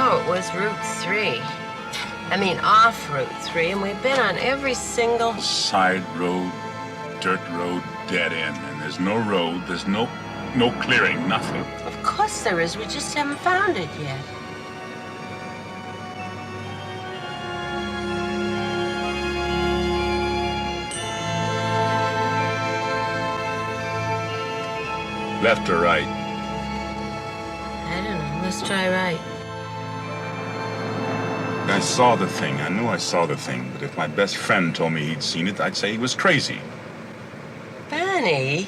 know it was Route 3. I mean, off Route 3, and we've been on every single... Side road, dirt road, dead end. And there's no road, there's no clearing, nothing. Of course there is. We just haven't found it yet. Left or right? I don't know. Let's try right. I saw the thing. I knew I saw the thing. But if my best friend told me he'd seen it, I'd say he was crazy. Barney,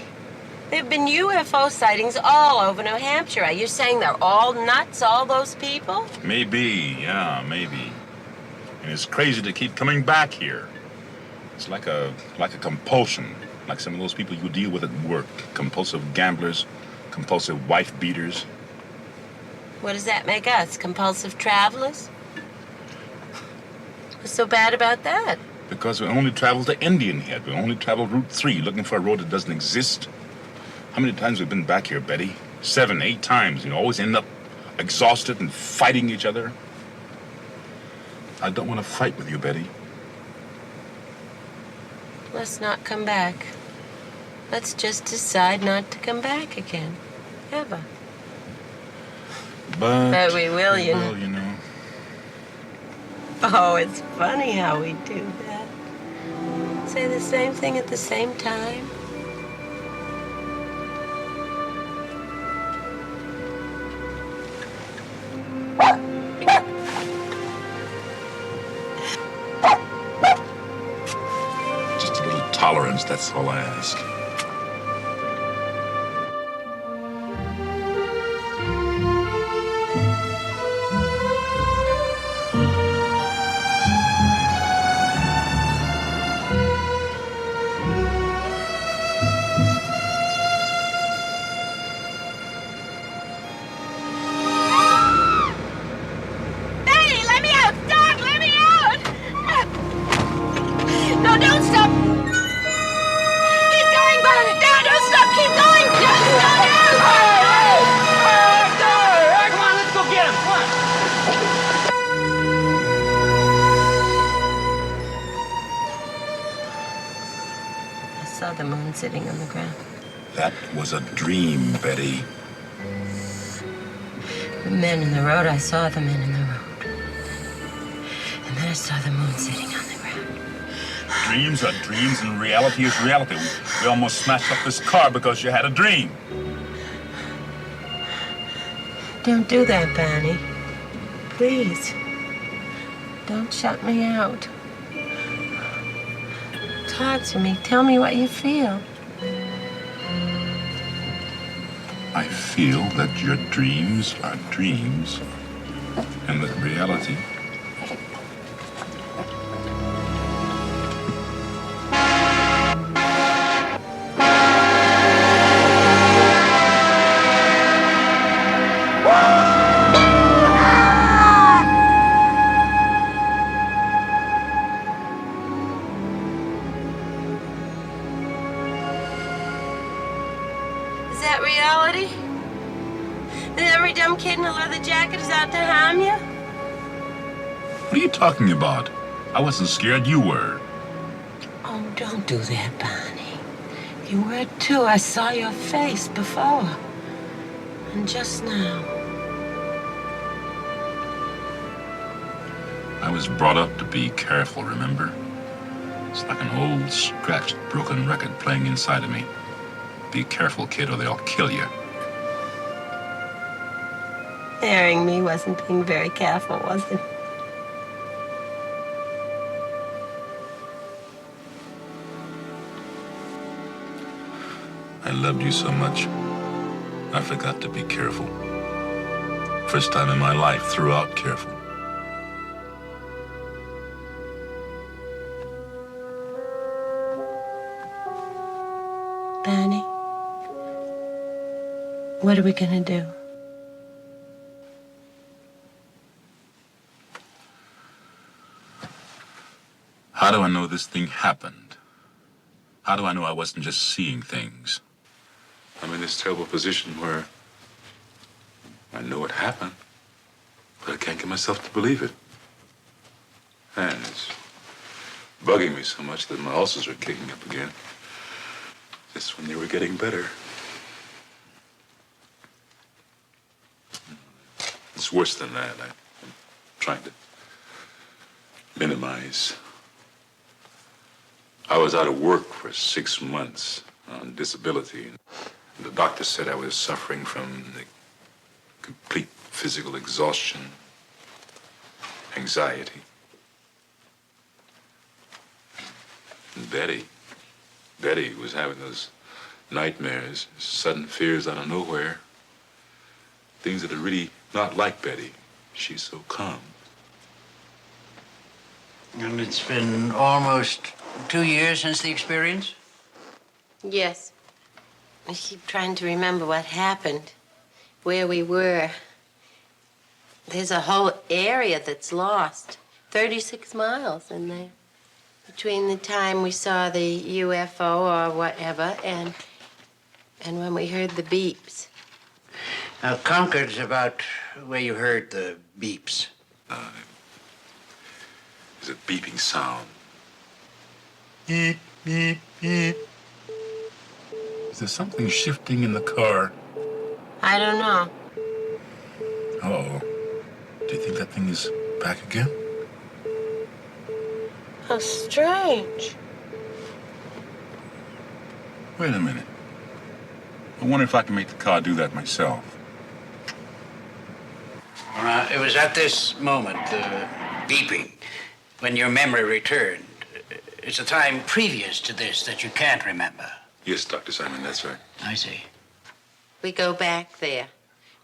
there have been UFO sightings all over New Hampshire. Are you saying they're all nuts, all those people? Maybe, yeah, maybe. And it's crazy to keep coming back here. It's like a compulsion. Like some of those people you deal with at work. Compulsive gamblers, compulsive wife beaters. What does that make us? Compulsive travelers? What's so bad about that? Because we only travel to Indian Head. We only travel Route 3, looking for a road that doesn't exist. How many times we've been back here, Betty? 7, 8 times. You always end up exhausted and fighting each other. I don't want to fight with you, Betty. Let's not come back. Let's just decide not to come back again. Ever. But we will, you know. You know. Oh, it's funny how we do that. Say the same thing at the same time. Just a little tolerance, that's all I ask. The moon sitting on the ground. That was a dream, Betty. The men in the road, I saw the men in the road. And then I saw the moon sitting on the ground. Dreams are dreams and reality is reality. We almost smashed up this car because you had a dream. Don't do that, Barney. Please. Don't shut me out. Talk to me. Tell me what you feel. I feel that your dreams are dreams and that reality reality? That every dumb kid in a leather jacket is out to harm you? What are you talking about? I wasn't scared, you were. Oh, don't do that, Barney. You were too. I saw your face before. And just now. I was brought up to be careful, remember? It's like an old, scratched, broken record playing inside of me. Be careful, kid, or they'll kill you. Marrying me wasn't being very careful, was it? I loved you so much, I forgot to be careful. First time in my life, throughout careful. Barney, what are we gonna do? How do I know this thing happened? How do I know I wasn't just seeing things? I'm in this terrible position where I know it happened, But I can't get myself to believe it. And it's bugging me so much that my ulcers are kicking up again. Just when they were getting better. It's worse than that. I'm trying to minimize. I was out of work for 6 months on disability. The doctor said I was suffering from the complete physical exhaustion, anxiety. And Betty was having those nightmares, sudden fears out of nowhere. Things that are really not like Betty. She's so calm. And it's been almost 2 years since the experience? Yes. I keep trying to remember what happened, where we were. There's a whole area that's lost. 36 miles in there. Between the time we saw the UFO or whatever and when we heard the beeps. Now, Concord's about where you heard the beeps. There's a beeping sound. Beep, beep, beep. Is there something shifting in the car? I don't know. Uh-oh. Do you think that thing is back again? How strange. Wait a minute. I wonder if I can make the car do that myself. It was at this moment, the beeping, when your memory returned. It's a time previous to this that you can't remember. Yes, Dr. Simon, that's right. I see. We go back there.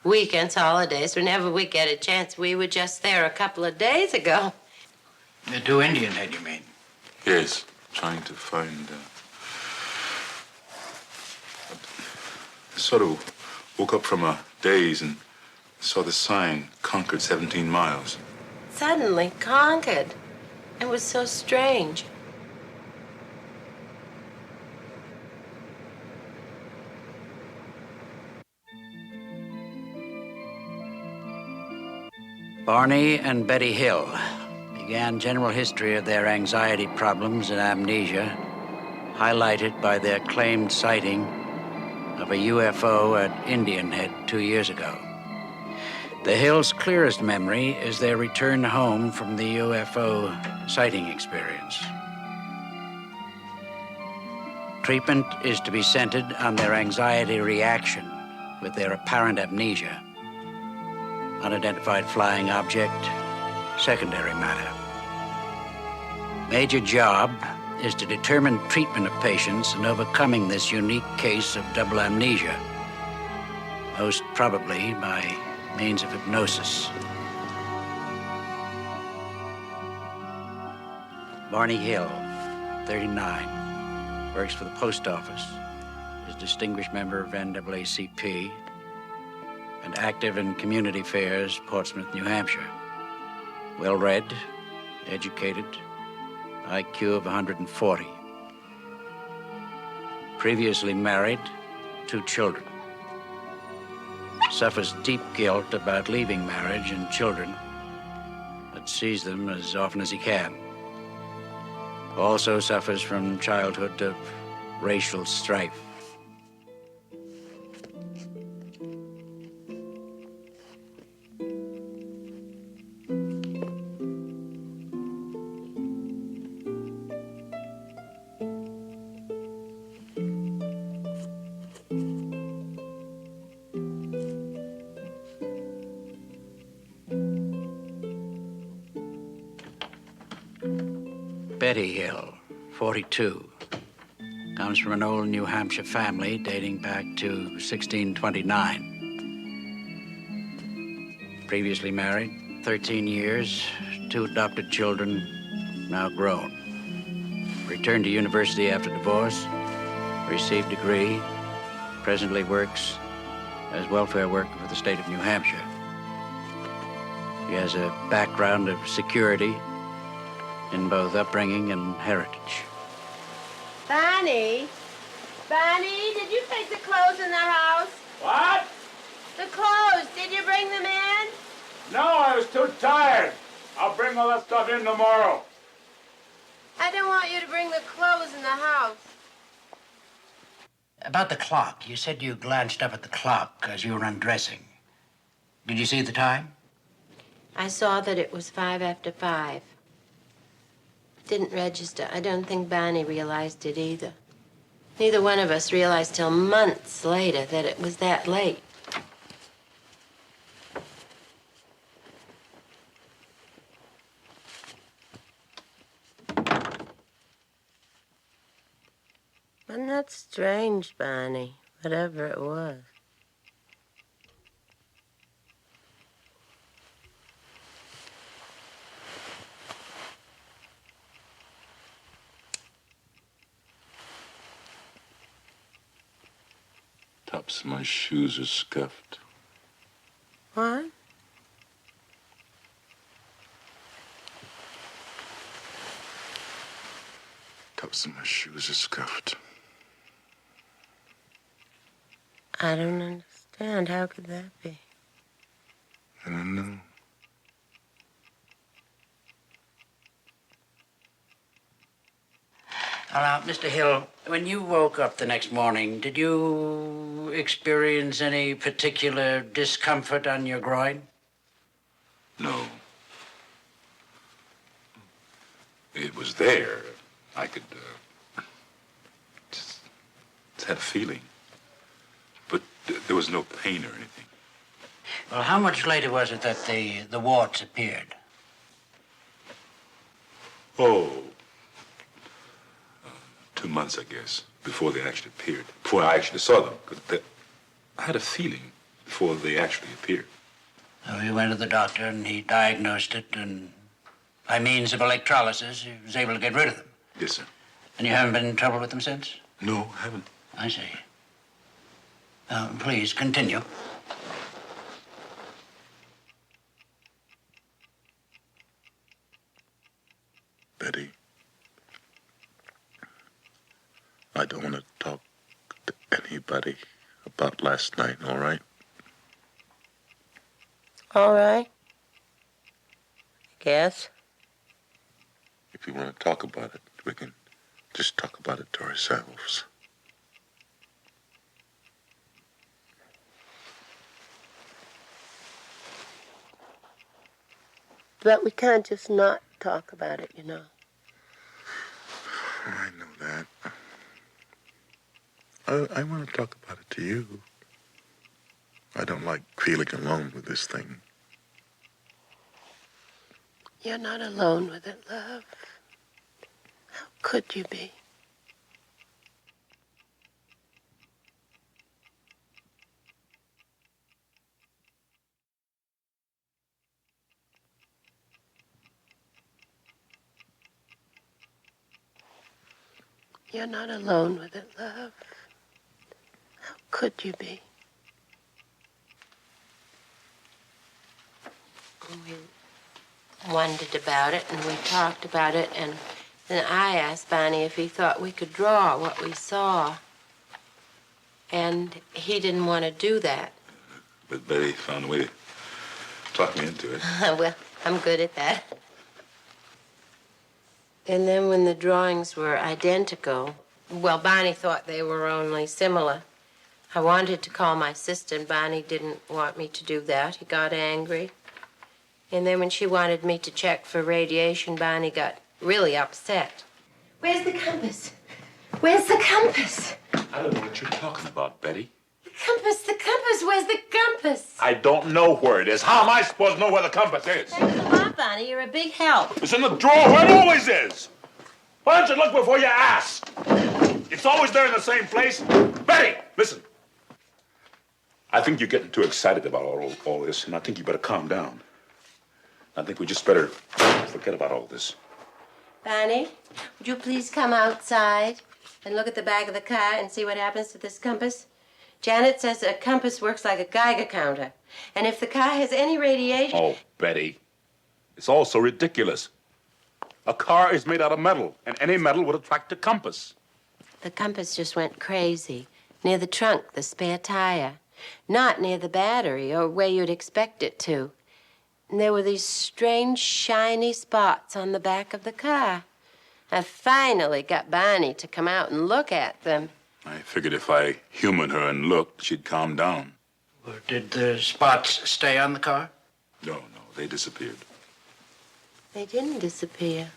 Weekends, holidays, whenever we get a chance. We were just there a couple of days ago. The 2 Indian head, you mean? Yes, trying to find... I sort of woke up from a daze and saw the sign, Concord 17 miles. Suddenly, Concord. It was so strange. Barney and Betty Hill began general history of their anxiety problems and amnesia, highlighted by their claimed sighting of a UFO at Indian Head 2 years ago. The Hills' clearest memory is their return home from the UFO sighting experience. Treatment is to be centered on their anxiety reaction with their apparent amnesia. Unidentified flying object, secondary matter. Major job is to determine treatment of patients in overcoming this unique case of double amnesia, most probably by means of hypnosis. Barney Hill, 39, works for the post office, is a distinguished member of NAACP, and active in community fairs, Portsmouth, New Hampshire. Well-read, educated, IQ of 140. Previously married, 2 children. Suffers deep guilt about leaving marriage and children, but sees them as often as he can. Also suffers from childhood of racial strife. Betty Hill, 42, comes from an old New Hampshire family dating back to 1629. Previously married, 13 years, 2 adopted children, now grown. Returned to university after divorce, received degree, presently works as welfare worker for the state of New Hampshire. She has a background of security in both upbringing and heritage. Barney? Barney, did you take the clothes in the house? What? The clothes, did you bring them in? No, I was was too tired. I'll bring all that stuff in tomorrow. I don't want you to bring the clothes in the house. About the clock, you said you glanced up at the clock as you were undressing. Did you see the time? I saw that it was 5 after 5. Didn't register. I don't think Barney realized it either. Neither one of us realized till months later that it was that late. Wasn't that strange, Barney? Whatever it was. Tops of my shoes are scuffed. What? Tops of my shoes are scuffed. I don't understand. How could that be? I don't know. Now, Mr. Hill, when you woke up the next morning, did you experience any particular discomfort on your groin? No. It was there. I could, just had a feeling. But there was no pain or anything. Well, how much later was it that the warts appeared? Oh. 2 months, I guess, before they actually appeared. Before I actually saw them. I had a feeling before they actually appeared. So you went to the doctor and he diagnosed it, and by means of electrolysis, he was able to get rid of them. Yes, sir. And you haven't been in trouble with them since? No, I haven't. I see. Please, continue. Betty, I don't want to talk to anybody about last night, all right? All right. I guess. If you want to talk about it, we can just talk about it to ourselves. But we can't just not talk about it, you know. I know that. I want to talk about it to you. I don't like feeling alone with this thing. You're not alone with it, love. How could you be? You're not alone with it, love. How could you be? We wondered about it, and we talked about it, and then I asked Barney if he thought we could draw what we saw. And he didn't want to do that. But Betty found a way to talk me into it. Well, I'm good at that. And then when the drawings were identical, well, Barney thought they were only similar. I wanted to call my sister, and Barney didn't want me to do that. He got angry. And then when she wanted me to check for radiation, Barney got really upset. Where's the compass? Where's the compass? I don't know what you're talking about, Betty. The compass, where's the compass? I don't know where it is. How am I supposed to know where the compass is? Thanks a lot, Barney. You're a big help. It's in the drawer where it always is. Why don't you look before you ask? It's always there in the same place. Betty, listen. I think you're getting too excited about all this, and I think you better calm down. I think we just better forget about all this. Barney, would you please come outside and look at the back of the car and see what happens to this compass? Janet says a compass works like a Geiger counter. And if the car has any radiation... Oh, Betty, it's all so ridiculous. A car is made out of metal, and any metal would attract a compass. The compass just went crazy. Near the trunk, the spare tire. Not near the battery or where you'd expect it to. And there were these strange, shiny spots on the back of the car. I finally got Barney to come out and look at them. I figured if I humored her and looked, she'd calm down. Well, did the spots stay on the car? No, they disappeared. They didn't disappear.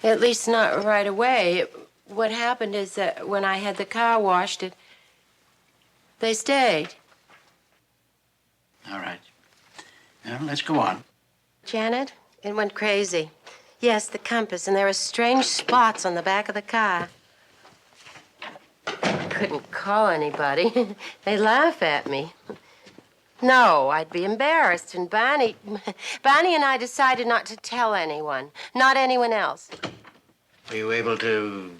At least not right away. What happened is that when I had the car washed, they stayed. All right. Now, let's go on. Janet, it went crazy. Yes, the compass, and there were strange spots on the back of the car. I couldn't call anybody. They laugh at me. No, I'd be embarrassed, and Barney and I decided not to tell anyone, not anyone else. Were you able to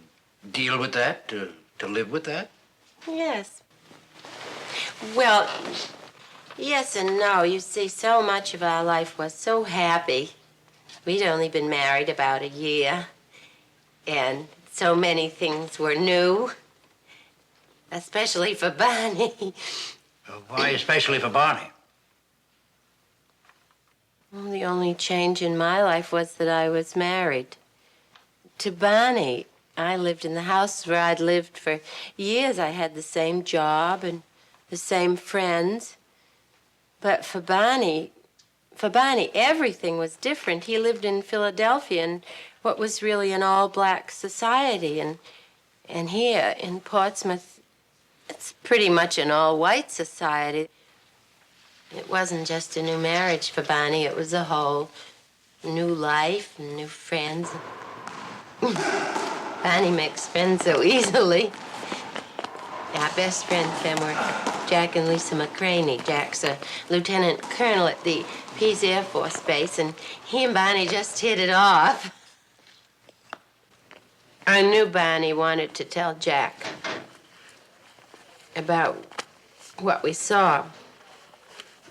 deal with that, to live with that? Yes. Well, yes and no. You see, so much of our life was so happy. We'd only been married about a year, and so many things were new, especially for Barney. Why especially for Barney? Well, the only change in my life was that I was married to Barney. I lived in the house where I'd lived for years. I had the same job and the same friends. But for Barney, everything was different. He lived in Philadelphia in what was really an all-black society. And here in Portsmouth, it's pretty much an all-white society. It wasn't just a new marriage for Barney. It was a whole new life and new friends. Barney makes friends so easily. Our best friends then were Jack and Lisa McCraney. Jack's a lieutenant colonel at the Pease Air Force Base, and he and Barney just hit it off. I knew Barney wanted to tell Jack about what we saw.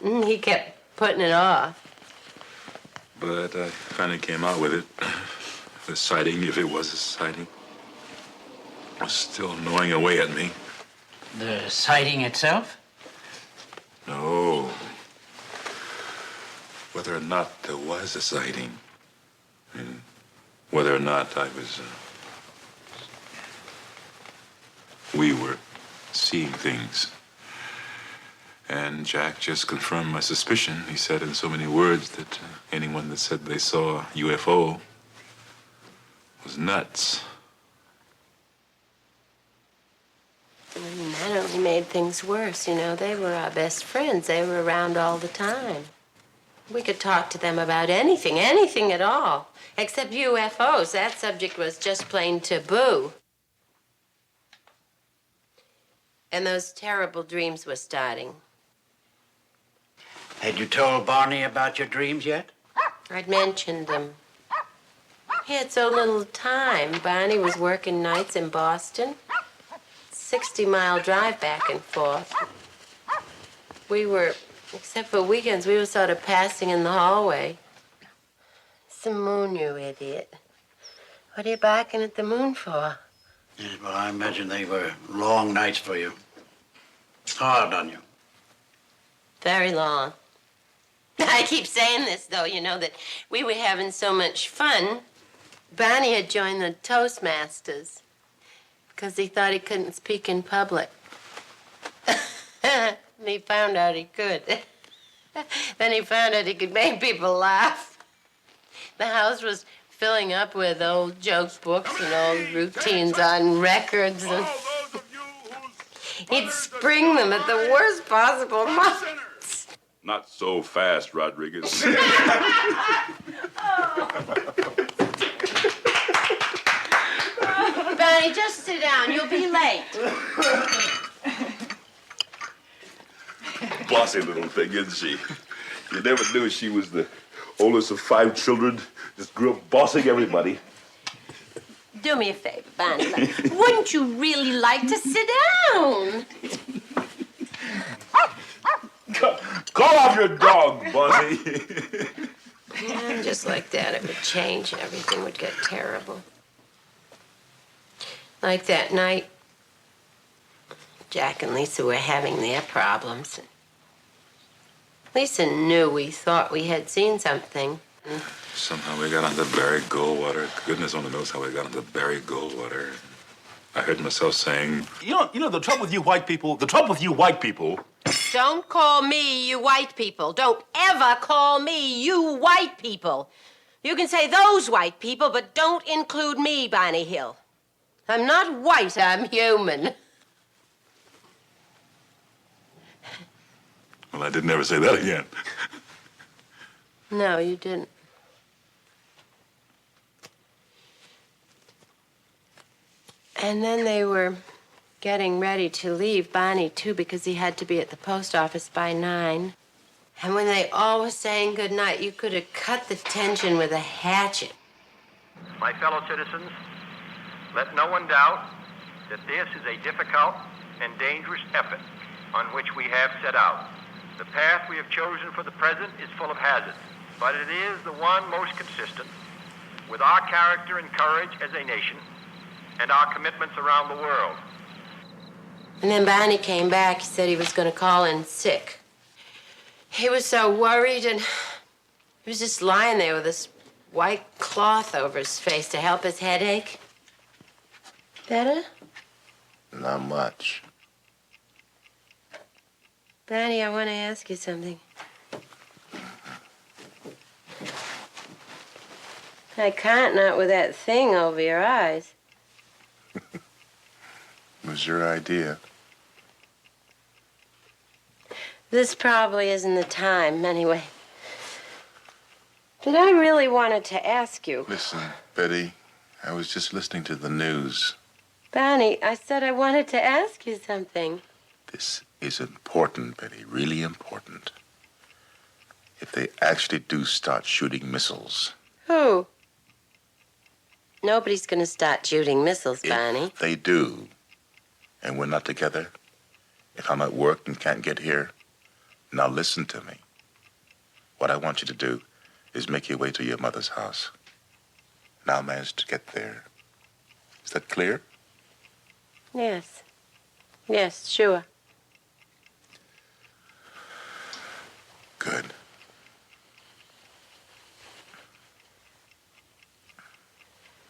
He kept putting it off. But I finally came out with it. The sighting, if it was a sighting, was still gnawing away at me. The sighting itself? No. Whether or not there was a sighting, and whether or not we were seeing things. And Jack just confirmed my suspicion. He said in so many words that anyone that said they saw a UFO was nuts. And that only made things worse, you know. They were our best friends. They were around all the time. We could talk to them about anything at all, except UFOs. That subject was just plain taboo. And those terrible dreams were starting. Had you told Barney about your dreams yet? I'd mentioned them. He had so little time. Barney was working nights in Boston. 60-mile drive back and forth. We were, except for weekends, we were sort of passing in the hallway. It's the moon, you idiot. What are you barking at the moon for? Yes, well, I imagine they were long nights for you. Hard on you. Very long. I keep saying this, though, you know, that we were having so much fun. Barney had joined the Toastmasters because he thought he couldn't speak in public. And he found out he could. Then he found out he could make people laugh. The house was filling up with old joke books and old routines on records. And he'd spring them at the worst possible moments. Not so fast, Rodriguez. Barney, just sit down. You'll be late. Bossy little thing, isn't she? You never knew she was the oldest of 5 children. Just grew up bossing everybody. Do me a favor, Barney. Wouldn't you really like to sit down? Call off your dog, Bossy. Yeah, just like that, it would change and everything would get terrible. Like that night, Jack and Lisa were having their problems. Lisa knew we thought we had seen something. Somehow we got onto buried Goldwater. Goodness only knows how we got onto buried Goldwater. I heard myself saying, You know, the trouble with you white people, Don't call me you white people. Don't ever call me you white people. You can say those white people, but don't include me, Barney Hill. I'm not white, I'm human. well, I didn't ever say that again. No, you didn't. And then they were getting ready to leave, Barney, too, because he had to be at the post office by 9. And when they all were saying goodnight, you could have cut the tension with a hatchet. My fellow citizens, let no one doubt that this is a difficult and dangerous effort on which we have set out. The path we have chosen for the present is full of hazards, but it is the one most consistent with our character and courage as a nation and our commitments around the world. And then Barney came back. He said he was going to call in sick. He was so worried, and he was just lying there with this white cloth over his face to help his headache. Better? Not much. Barney, I want to ask you something. I can't not with that thing over your eyes. It was your idea. This probably isn't the time, anyway. But I really wanted to ask you. Listen, Betty, I was just listening to the news. Barney, I said I wanted to ask you something. This is important, Betty, really important. If they actually do start shooting missiles. Who? Nobody's gonna start shooting missiles, Barney. If they do, and we're not together, if I'm at work and can't get here, now listen to me. What I want you to do is make your way to your mother's house. And I'll manage to get there. Is that clear? Yes. Yes, sure. Good.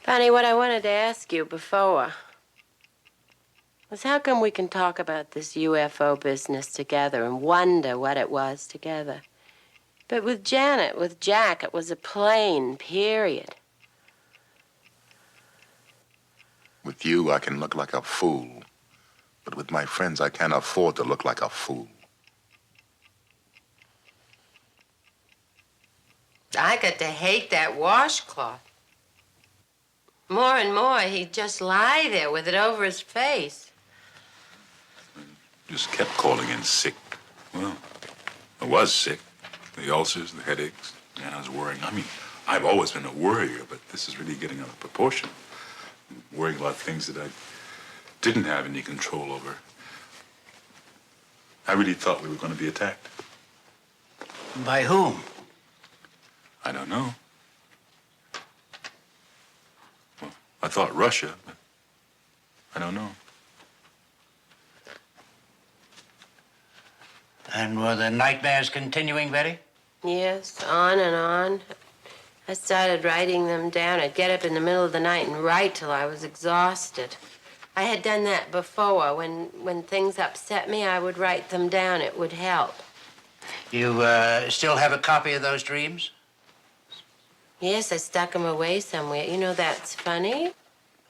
Barney, what I wanted to ask you before was how come we can talk about this UFO business together and wonder what it was together? But with Janet, with Jack, it was a plane, period. With you, I can look like a fool. But with my friends, I can't afford to look like a fool. I got to hate that washcloth. More and more, he'd just lie there with it over his face. just kept calling in sick. Well, I was sick. The ulcers, the headaches. Yeah, I was worrying. I mean, I've always been a worrier, but this is really getting out of proportion. I'm worrying about things that I didn't have any control over. I really thought we were going to be attacked. By whom? I don't know. Well, I thought Russia, but I don't know. And were the nightmares continuing, Betty? Yes, on and on. I started writing them down. I'd get up in the middle of the night and write till I was exhausted. I had done that before. When things upset me, I would write them down. It would help. You still have a copy of those dreams? Yes, I stuck them away somewhere. You know, that's funny.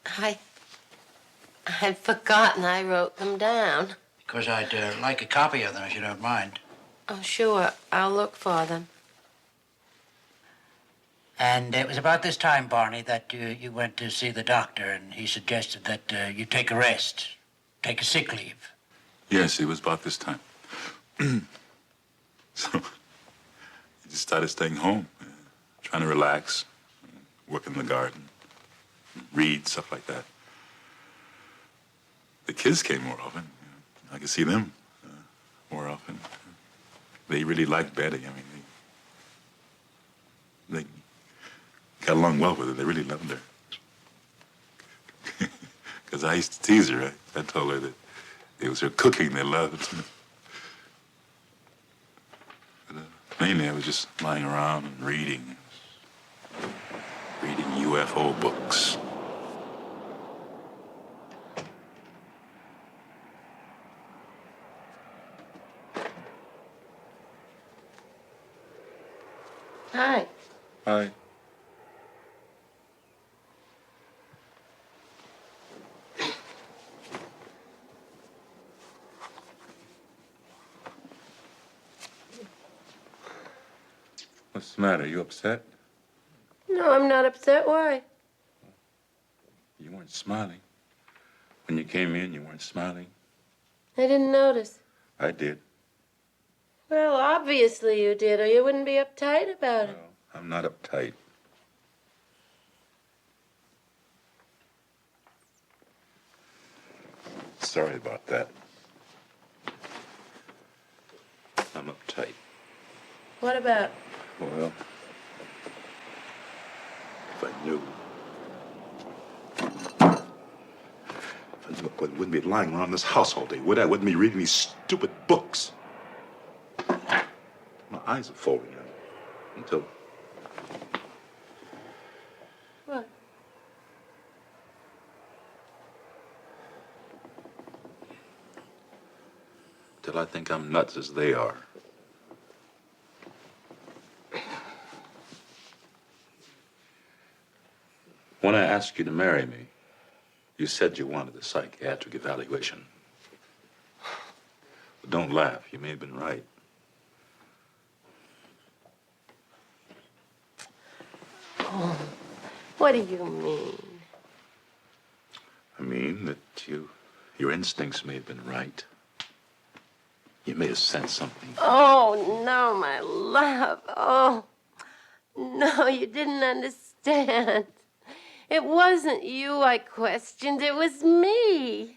I'd forgotten I wrote them down. Because I'd like a copy of them, if you don't mind. Oh, sure. I'll look for them. And it was about this time, Barney, that you went to see the doctor, and he suggested that you take a rest, take a sick leave. Yes, it was about this time. So I just started staying home, trying to relax, work in the garden, read, stuff like that. The kids came more often. I could see them more often. They really liked Betty. I mean, they got along well with her. They really loved her. Because I used to tease her. I told her that it was her cooking they loved. But, Mainly, I was just lying around and reading UFO books. Hi. Hi. What's the matter? You upset? No, I'm not upset. Why? You weren't smiling. When you came in, you weren't smiling. I didn't notice. I did. Well, obviously you did, or you wouldn't be uptight about it. Well, I'm not uptight. Sorry about that. I'm uptight. What about? Well, if I knew I wouldn't be lying around this house all day, would I? I wouldn't be reading these stupid books. My eyes are falling out until... What? Till I think I'm nuts as they are. When I asked you to marry me, you said you wanted a psychiatric evaluation. But don't laugh. You may have been right. Oh, what do you mean? I mean that your instincts may have been right. You may have sensed something. Oh, no, my love. Oh, no, you didn't understand. It wasn't you I questioned, it was me.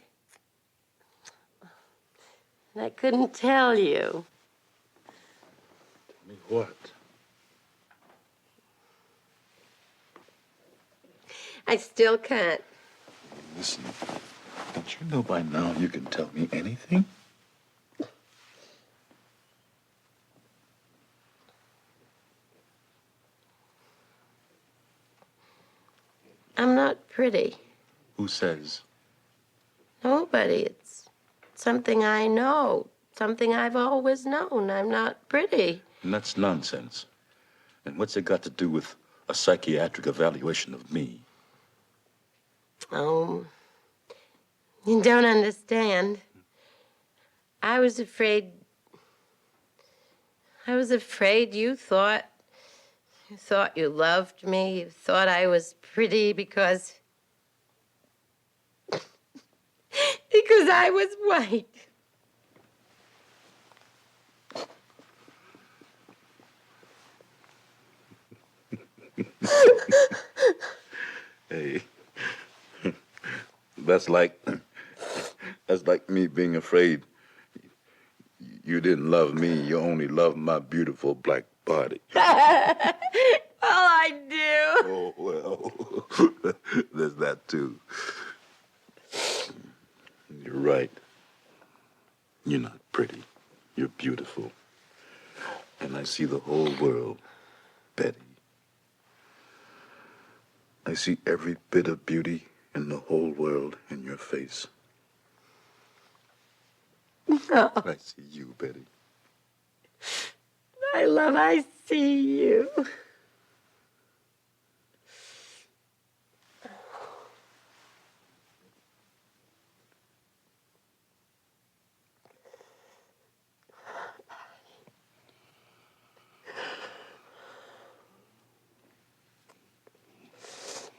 And I couldn't tell you. Tell me what? I still can't. Listen, don't you know by now you can tell me anything? I'm not pretty. Who says? Nobody. It's something I know, something I've always known. I'm not pretty. And that's nonsense. And what's it got to do with a psychiatric evaluation of me? Oh, you don't understand. I was afraid you thought you loved me. You thought I was pretty because I was white. Hey, that's like me being afraid you didn't love me. You only loved my beautiful black body. Well, I do. Oh, well, there's that too. You're right. You're not pretty. You're beautiful. And I see the whole world, Betty. I see every bit of beauty in the whole world in your face. No. I see you, Betty. My love, I see you.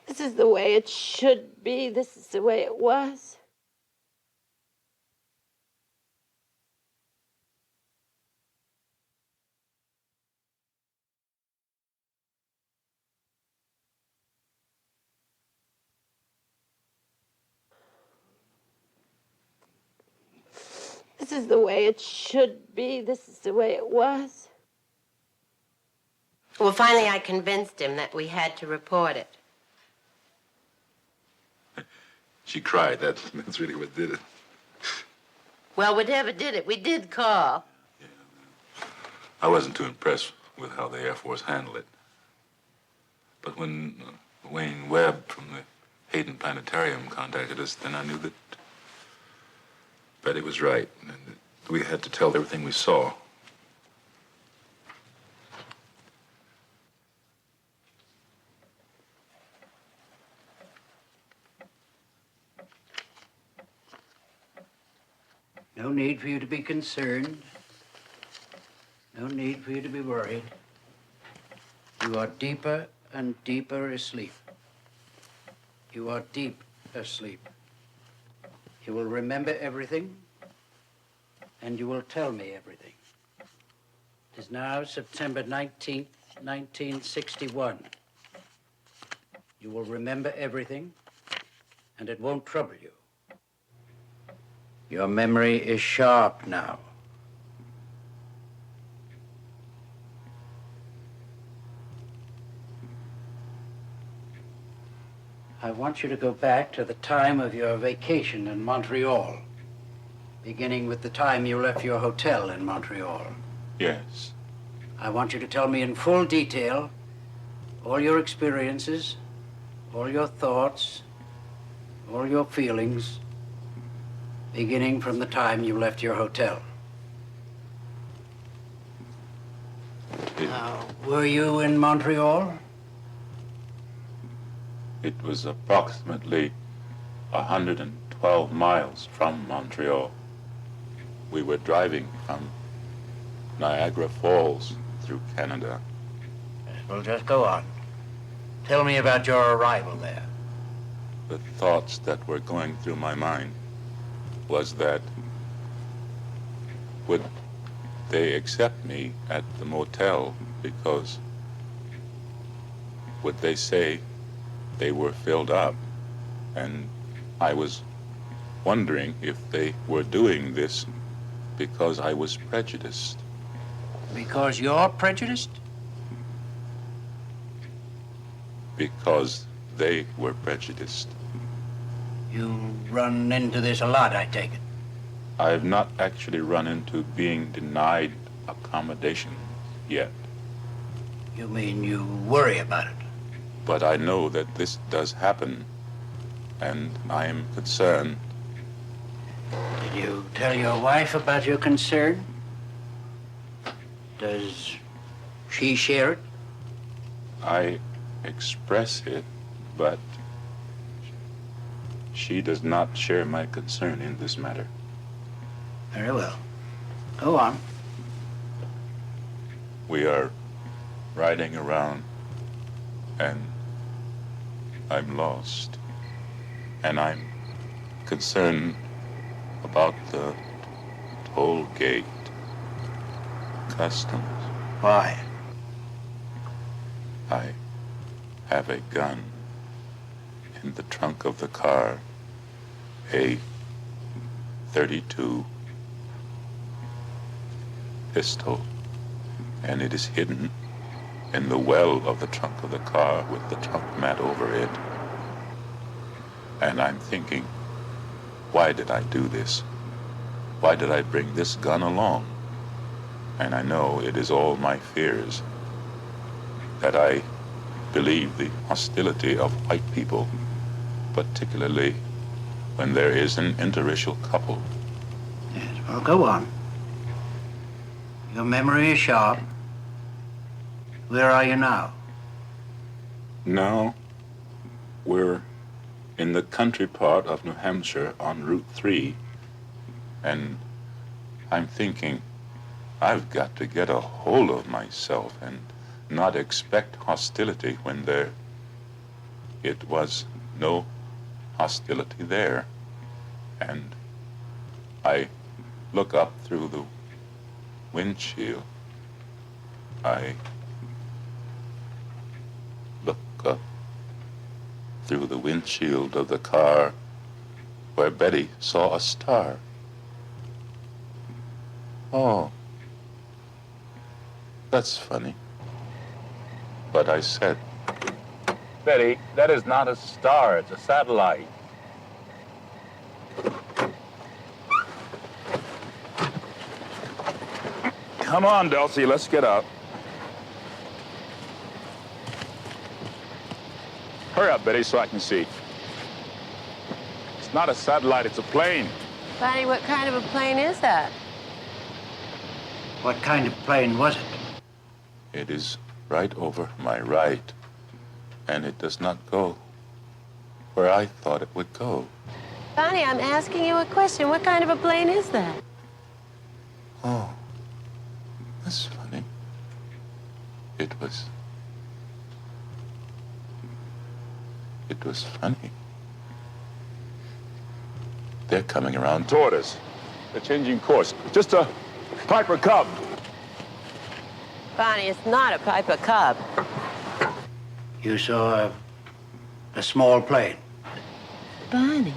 This is the way it should be. This is the way it was. This is the way it should be. This is the way it was. Well, finally I convinced him that we had to report it. She cried. That's really what did it. Well, whatever did it, we did call. I wasn't too impressed with how the Air Force handled it. But when Wayne Webb from the Hayden Planetarium contacted us, then I knew that Betty was right. And that we had to tell everything we saw. No need for you to be concerned. No need for you to be worried. You are deeper and deeper asleep. You are deep asleep. You will remember everything, and you will tell me everything. It is now September 19th, 1961. You will remember everything, and it won't trouble you. Your memory is sharp now. I want you to go back to the time of your vacation in Montreal, beginning with the time you left your hotel in Montreal. Yes. I want you to tell me in full detail all your experiences, all your thoughts, all your feelings, beginning from the time you left your hotel. Now, were you in Montreal? It was approximately 112 miles from Montreal. We were driving from Niagara Falls through Canada. Well, just go on. Tell me about your arrival there. The thoughts that were going through my mind was that would they accept me at the motel, because would they say they were filled up? And I was wondering if they were doing this because I was prejudiced. Because you're prejudiced? Because they were prejudiced. You run into this a lot, I take it. I have not actually run into being denied accommodation yet, You mean you worry about it? but I know that this does happen, and I am concerned. Did you tell your wife about your concern? Does she share it? I express it, but she does not share my concern in this matter. Very well. Go on. We are riding around, and I'm lost, and I'm concerned about the toll gate customs. Why? I have a gun in the trunk of the car, a .32 pistol, and it is hidden in the well of the trunk of the car with the trunk mat over it. And I'm thinking, why did I do this? Why did I bring this gun along? And I know it is all my fears, that I believe the hostility of white people, particularly when there is an interracial couple. Yes, well, go on. Your memory is sharp. Where are you now? Now, we're in the country part of New Hampshire on Route 3, and I'm thinking, I've got to get a hold of myself and not expect hostility when it was no hostility there. And I look up through the windshield. I look up through the windshield of the car where Betty saw a star. Oh, that's funny. But I said, Betty, that is not a star, it's a satellite. Come on, Dulcie, let's get out. Hurry up, Betty, so I can see. It's not a satellite, it's a plane. Barney, what kind of a plane is that? What kind of plane was it? It is right over my right, and it does not go where I thought it would go. Barney, I'm asking you a question. What kind of a plane is that? Oh, that's funny. It was funny. They're coming around Toward us. They're changing course. Just a Piper Cub. Barney, it's not a Piper Cub. You saw a small plane. Barney,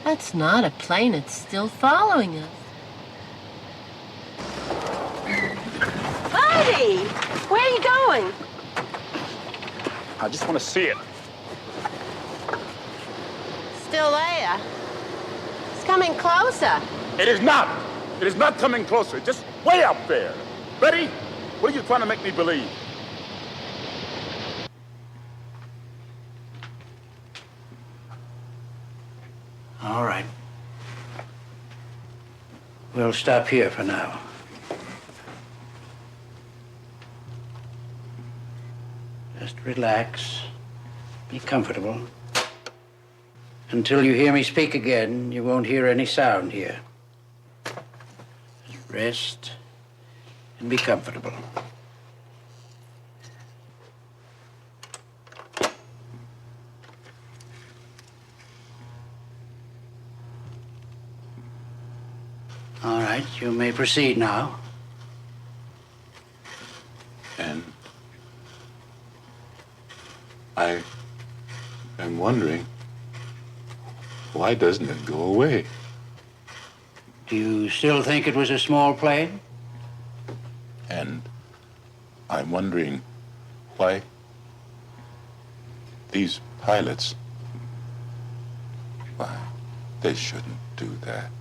that's not a plane. It's still following us. Barney! Where are you going? I just want to see it. Still there. It's coming closer. It is not. It is not coming closer. Just way up there. Betty, what are you trying to make me believe? All right. We'll stop here for now. Just relax. Be comfortable. Until you hear me speak again, you won't hear any sound here. Just rest and be comfortable. All right, you may proceed now. And I am wondering, why doesn't it go away? Do you still think it was a small plane? And I'm wondering why these pilots, why they shouldn't do that.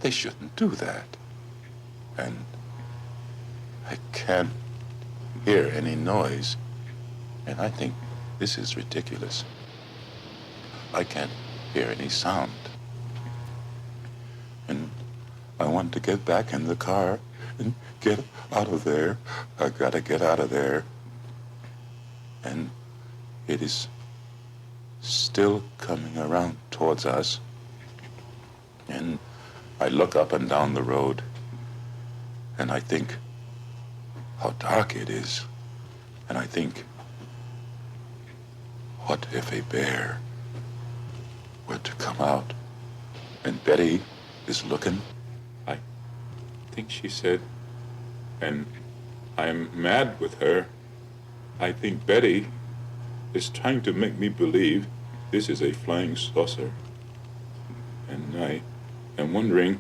They shouldn't do that. And I can't hear any noise. And I think this is ridiculous. I can't hear any sound. And I want to get back in the car and get out of there. I gotta get out of there. And it is still coming around towards us. And I look up and down the road, and I think how dark it is. And I think, what if a bear were to come out? And Betty is looking. I think she said, and I'm mad with her. I think Betty is trying to make me believe this is a flying saucer. And I am wondering,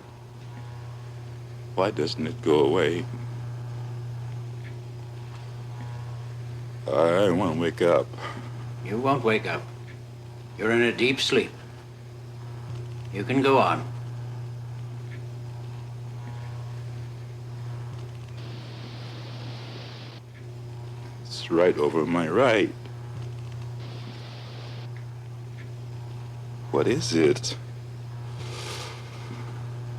why doesn't it go away? I want to wake up. You won't wake up. You're in a deep sleep. You can go on. It's right over my right. What is it?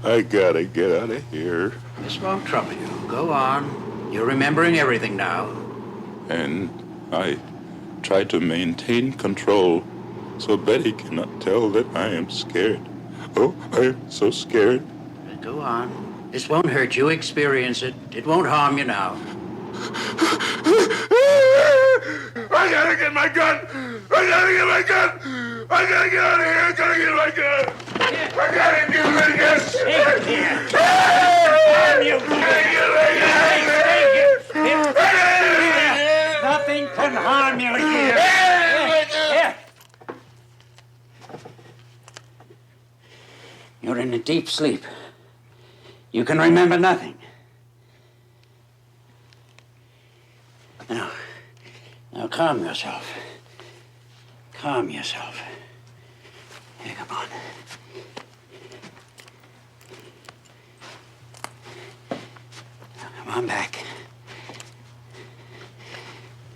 I gotta get out of here. This won't trouble you. Go on. You're remembering everything now. And I try to maintain control so Betty cannot tell that I am scared. Oh, I am so scared. Go on. This won't hurt you. Experience it. It won't harm you now. I gotta get my gun! I gotta get my gun! I gotta get out of here! I gotta get my gun! I gotta get my gun! Take it! Damn you! Nothing can harm you here. You're in a deep sleep. You can remember nothing. Now calm yourself. Calm yourself. Here, come on. Come on back.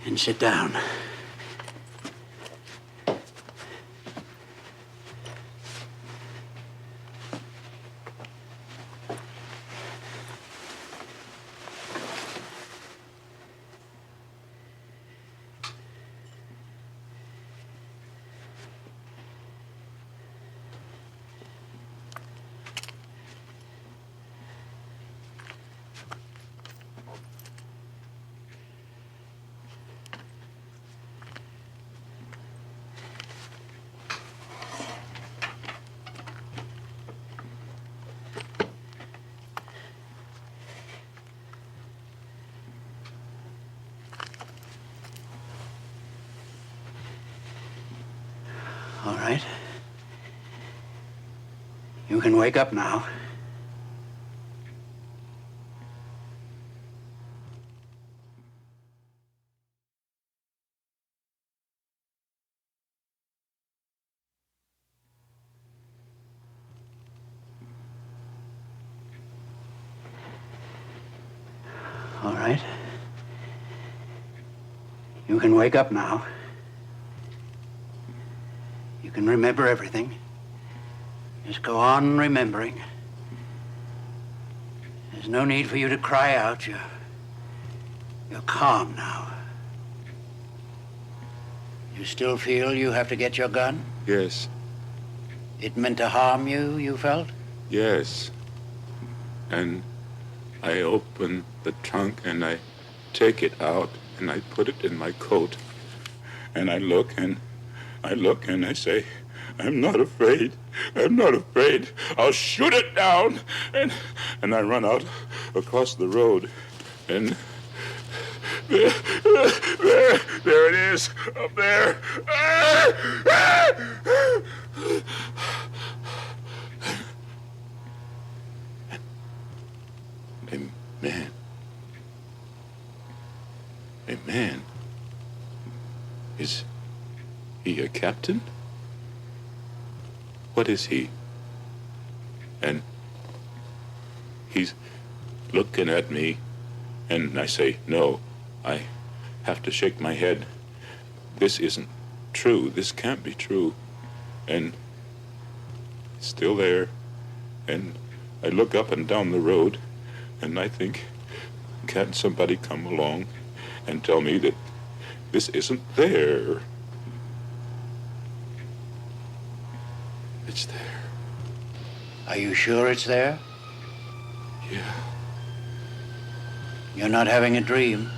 And sit down. All right. You can wake up now. All right. You can wake up now. You can remember everything. Just go on remembering. There's no need for you to cry out. You're calm now. You still feel you have to get your gun? Yes, It meant to harm you, you felt? yes. And I open the trunk and I take it out and I put it in my coat. And I look and I say, I'm not afraid. I'm not afraid. I'll shoot it down. And I run out across the road. And there it is, up there. A man. Is he a captain? What is he? And he's looking at me, and I say, no, I have to shake my head. This isn't true. This can't be true. And it's still there. And I look up and down the road, and I think, can't somebody come along and tell me that this isn't there? It's there. Are you sure it's there? Yeah. You're not having a dream?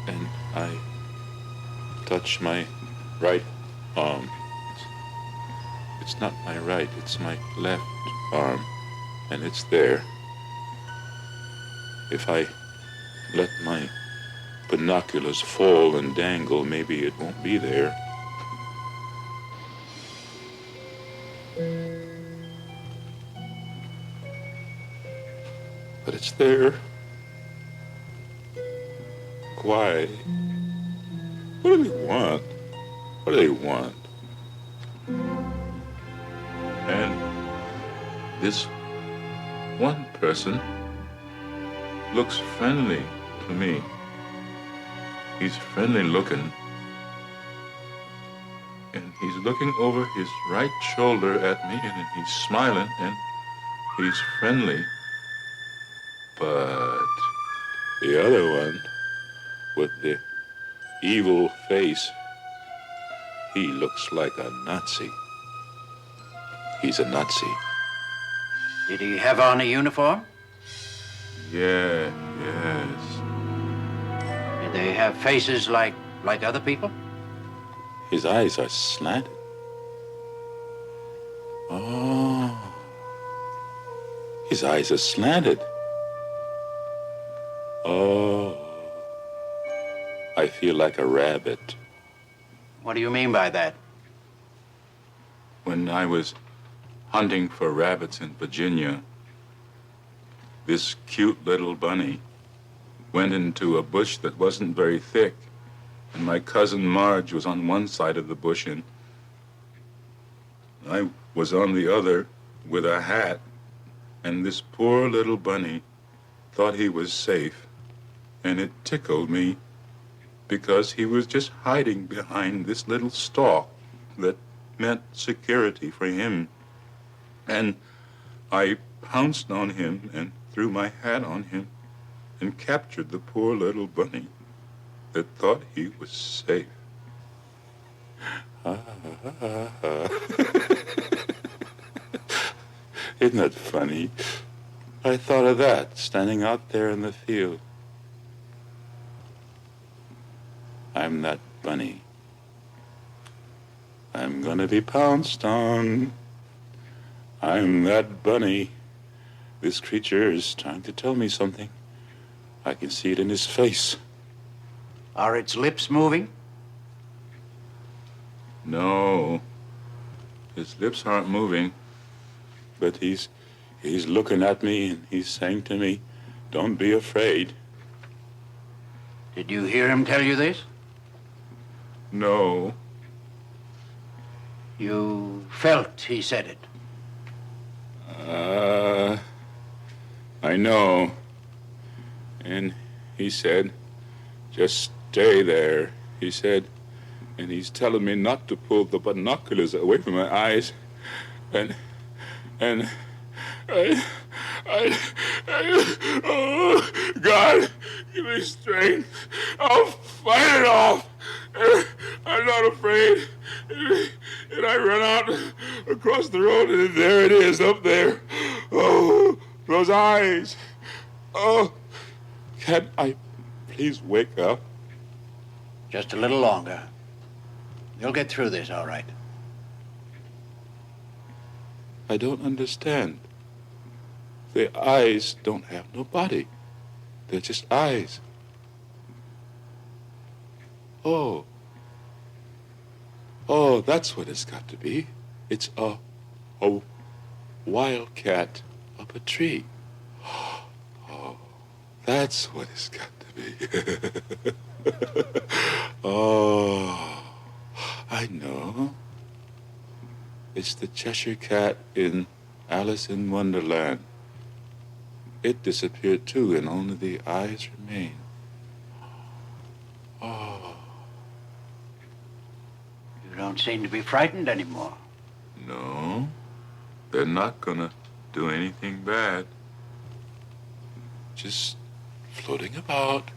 And I touch my right arm. It's not my right, it's my left arm. And it's there. If I let my binoculars fall and dangle, maybe it won't be there. But it's there. Why? What do they want? What do they want? And this one person looks friendly to me. He's friendly looking. And he's looking over his right shoulder at me, and he's smiling, and he's friendly. But the other one, with the evil face, he looks like a Nazi. He's a Nazi. Did he have on a uniform? Yeah, yes. Did they have faces like other people? His eyes are slanted. Oh. His eyes are slanted. Oh. I feel like a rabbit. What do you mean by that? When I was hunting for rabbits in Virginia, this cute little bunny went into a bush that wasn't very thick, and my cousin Marge was on one side of the bush, and I was on the other with a hat, and this poor little bunny thought he was safe, and it tickled me because he was just hiding behind this little stalk that meant security for him. And I pounced on him and threw my hat on him and captured the poor little bunny that thought he was safe. Isn't that funny? I thought of that standing out there in the field. I'm that bunny. I'm gonna be pounced on. I'm that bunny. This creature is trying to tell me something. I can see it in his face. Are its lips moving? No, his lips aren't moving, but he's looking at me and he's saying to me, "Don't be afraid." Did you hear him tell you this? No, You felt he said it. I know. And he said, "Just stay there," he said. And he's telling me not to pull the binoculars away from my eyes. And oh, God, give me strength. I'll fight it off. I'm not afraid. And I run out across the road, and there it is up there. Oh, those eyes. Oh, can I please wake up? Just a little longer. You'll get through this all right. I don't understand. The eyes don't have no body. They're just eyes. Oh, that's what it's got to be. It's a wildcat up a tree. Oh, that's what it's got to be. Oh, I know. It's the Cheshire Cat in Alice in Wonderland. It disappeared too, and only the eyes remain. Oh. You don't seem to be frightened anymore. No, they're not gonna do anything bad. Just floating about.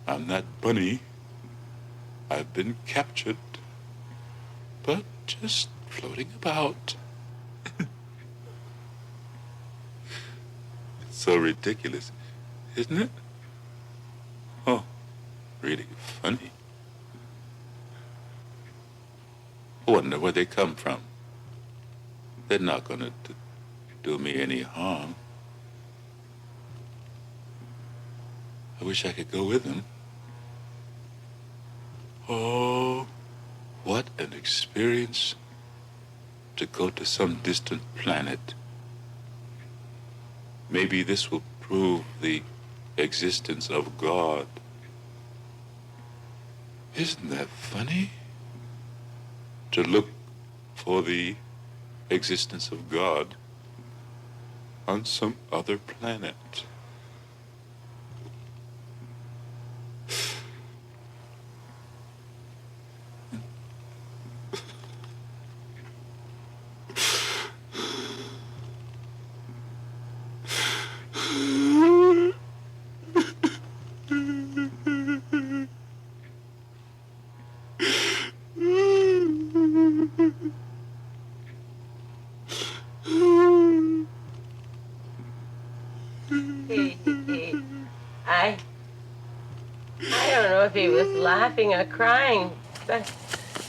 I'm that bunny. I've been captured, but just floating about. It's so ridiculous, isn't it? Oh, really funny. I wonder where they come from. They're not gonna do me any harm. I wish I could go with them. Oh, what an experience to go to some distant planet. Maybe this will prove the existence of God. Isn't that funny? To look for the existence of God on some other planet. I don't know if he was laughing or crying, but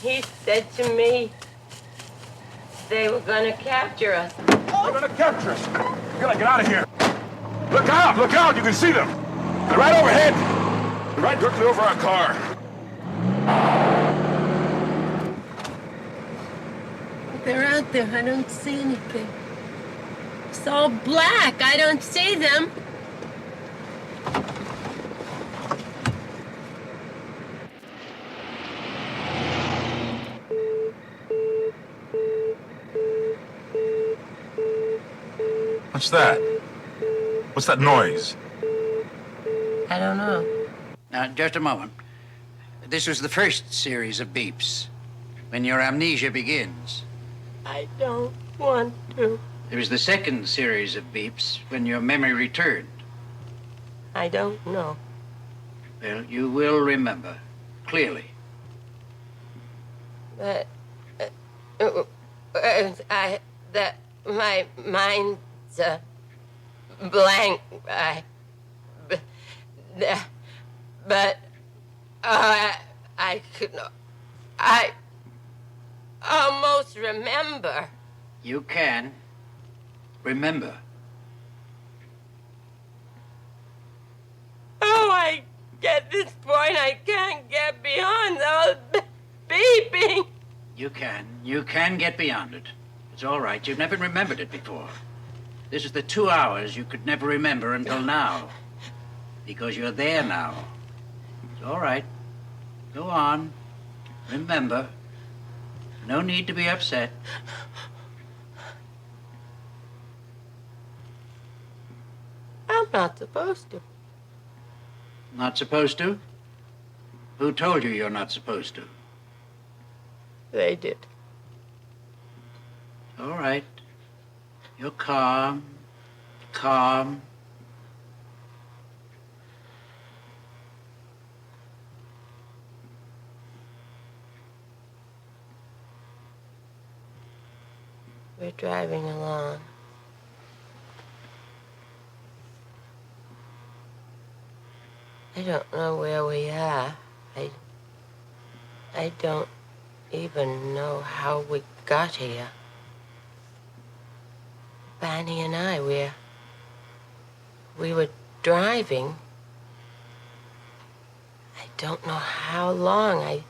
he said to me they were going to capture us. They're gonna capture us. We gotta get out of here. Look out, look out, you can see them. They're right overhead. They're right directly over our car. They're out there. I don't see anything. It's all black. I don't see them. What's that? What's that noise? I don't know. Now, just a moment. This was the first series of beeps, when your amnesia begins. I don't want to. It was the second series of beeps when your memory returned. I don't know. Well, you will remember, clearly. But my mind's a blank. I almost remember. You can remember. Oh, I get this point. I can't get beyond those beeping. You can get beyond it. It's all right. You've never remembered it before. This is the 2 hours you could never remember until now. Because you're there now. It's all right. Go on. Remember. No need to be upset. I'm not supposed to. Not supposed to? Who told you you're not supposed to? They did. All right. You're calm. Calm. We're driving along. I don't know where we are. I don't even know how we got here. Barney and I, we were driving. I don't know how long.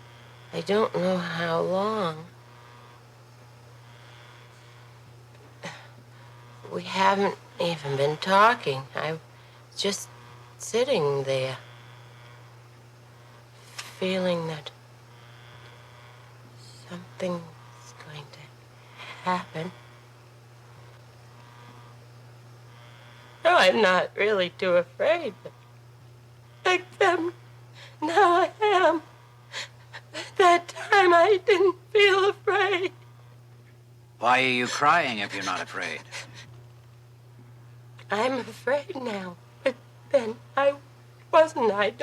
I don't know how long. We haven't even been talking. I was just sitting there, feeling that something's going to happen. No, I'm not really too afraid, but except now I am. That time I didn't feel afraid. Why are you crying if you're not afraid? I'm afraid now, but then I wasn't afraid.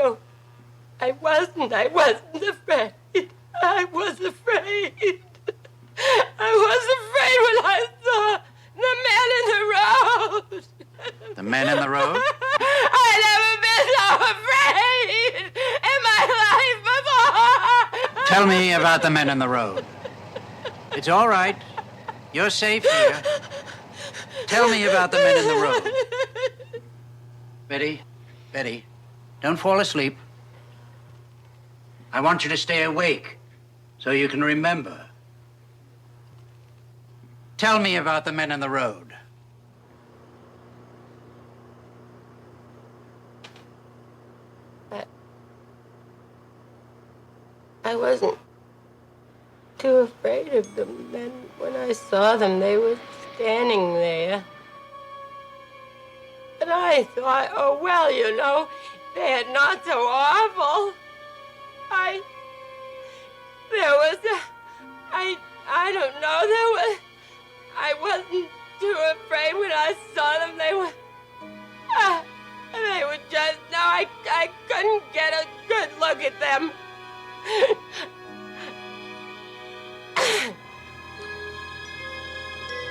I was afraid. I was afraid when I saw the man in the road. The men in the road? I've never been so afraid in my life before. Tell me about the men in the road. It's all right. You're safe here. Tell me about the men in the road. Betty, don't fall asleep. I want you to stay awake so you can remember. Tell me about the men in the road. I wasn't too afraid of the men. When I saw them, they were standing there. And I thought, oh, well, you know, they're not so awful. I don't know, I wasn't too afraid when I saw them. They were just, no, I couldn't get a good look at them.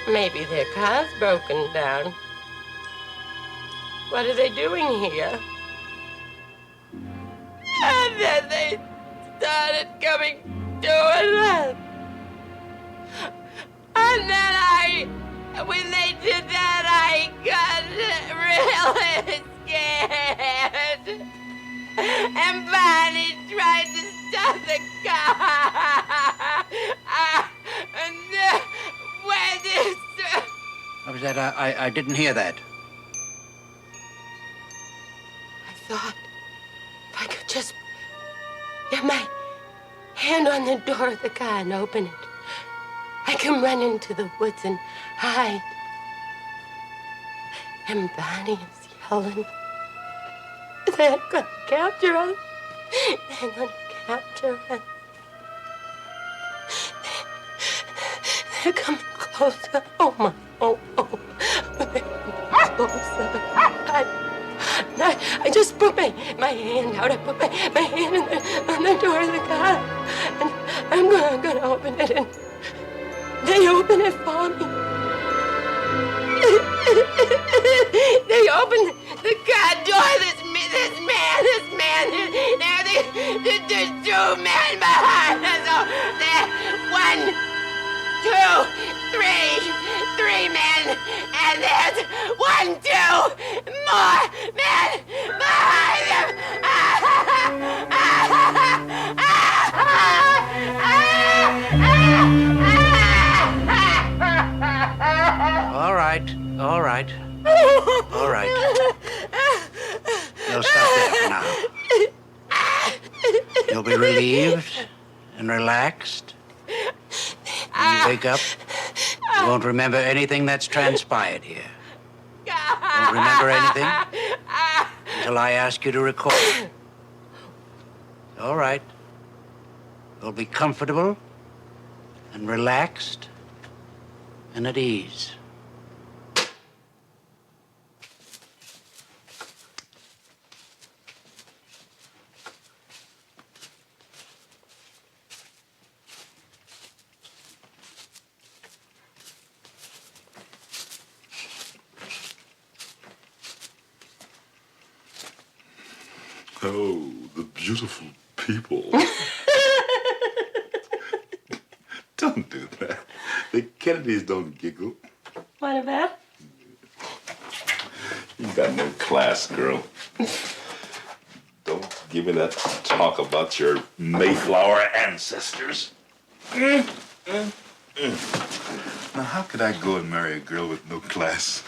Maybe their car's broken down. What are they doing here? And then they started coming to us. And then when they did that, I got really scared. And Barney tried to stop the car. And when this... What was that? I didn't hear that. I thought if I could just get my hand on the door of the car and open it, I can run into the woods and hide. And Barney is telling. They're gonna capture us. They're gonna capture us. They're coming closer. Oh, my. Oh. They're coming closer. I just put my hand out. I put my hand on the door of the car. And I'm gonna open it. And they open it for me. They open the car door. This man. There's two men behind us. Oh, there. 1, 2, 3 men. And there's 1, 2 more men behind them. All right. You'll stop there for now. You'll be relieved and relaxed. When you wake up, you won't remember anything that's transpired here. You won't remember anything until I ask you to recall. All right. You'll be comfortable and relaxed and at ease. Oh, the beautiful people. Don't do that. The Kennedys don't giggle. What about? You got no class, girl. Don't give me that talk about your Mayflower ancestors. Now, how could I go and marry a girl with no class?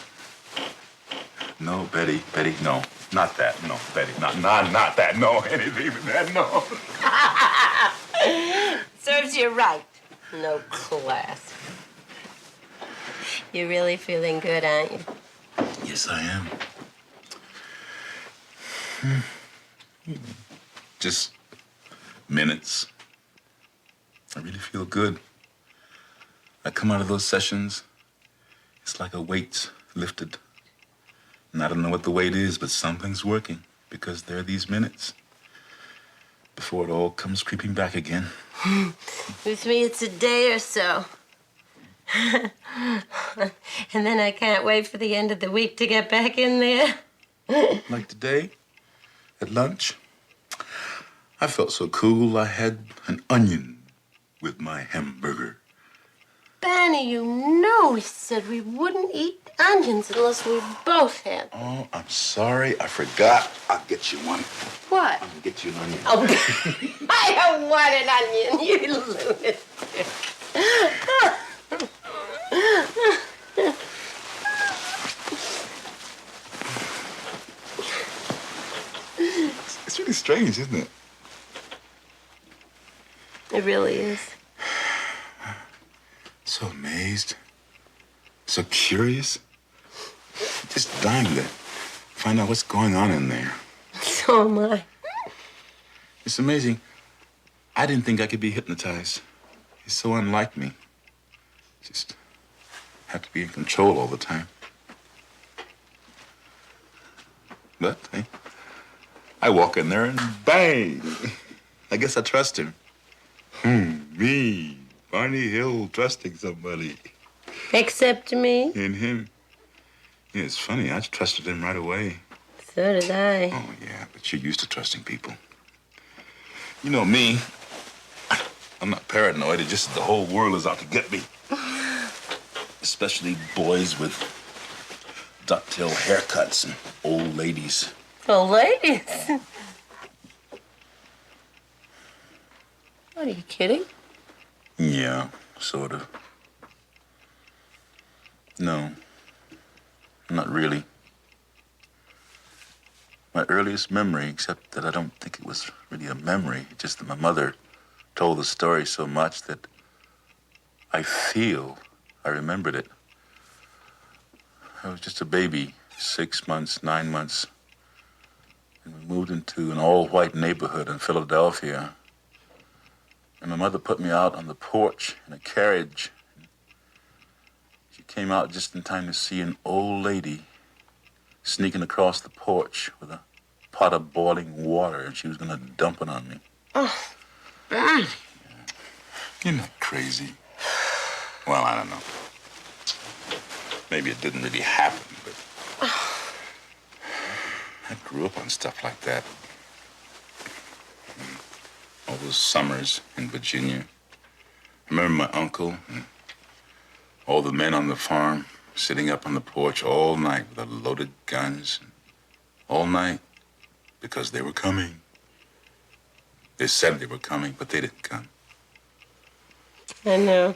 No, Betty, no. Not that, no, Betty, not that, no, anything but that, no. Serves you right. No class. You're really feeling good, aren't you? Yes, I am. Just minutes. I really feel good. I come out of those sessions, it's like a weight's lifted. And I don't know what the weight is, but something's working because there are these minutes before it all comes creeping back again. With me, it's a day or so. And then I can't wait for the end of the week to get back in there. Like today, at lunch, I felt so cool I had an onion with my hamburger. Barney, you know we said we wouldn't eat onions unless we both had them. Oh, I'm sorry. I forgot. I'll get you one. What? I'll get you an onion. Oh, I don't want an onion, you lunatic. It's really strange, isn't it? It really is. So amazed. So curious. Just dying to find out what's going on in there. So am I. It's amazing. I didn't think I could be hypnotized. It's so unlike me. Just have to be in control all the time. But hey, I walk in there and bang! I guess I trust him. Me, Barney Hill, trusting somebody. Except me. And him. Yeah, it's funny. I trusted him right away. So did I. Oh, yeah, but you're used to trusting people. You know me. I'm not paranoid. It's just the whole world is out to get me. Especially boys with ducktail haircuts and old ladies. Old ladies? What, are you kidding? Yeah, sort of. No, not really. My earliest memory, except that I don't think it was really a memory, just that my mother told the story so much that I feel I remembered it. I was just a baby 6 months, 9 months. And we moved into an all-white neighborhood in Philadelphia. And my mother put me out on the porch in a carriage. She came out just in time to see an old lady sneaking across the porch with a pot of boiling water, and she was going to dump it on me. Oh, Barney. You're not crazy. Well, I don't know. Maybe it didn't really happen, but I grew up on stuff like that. All those summers in Virginia. I remember my uncle and all the men on the farm sitting up on the porch all night with their loaded guns. All night because they were coming. They said they were coming, but they didn't come. I know.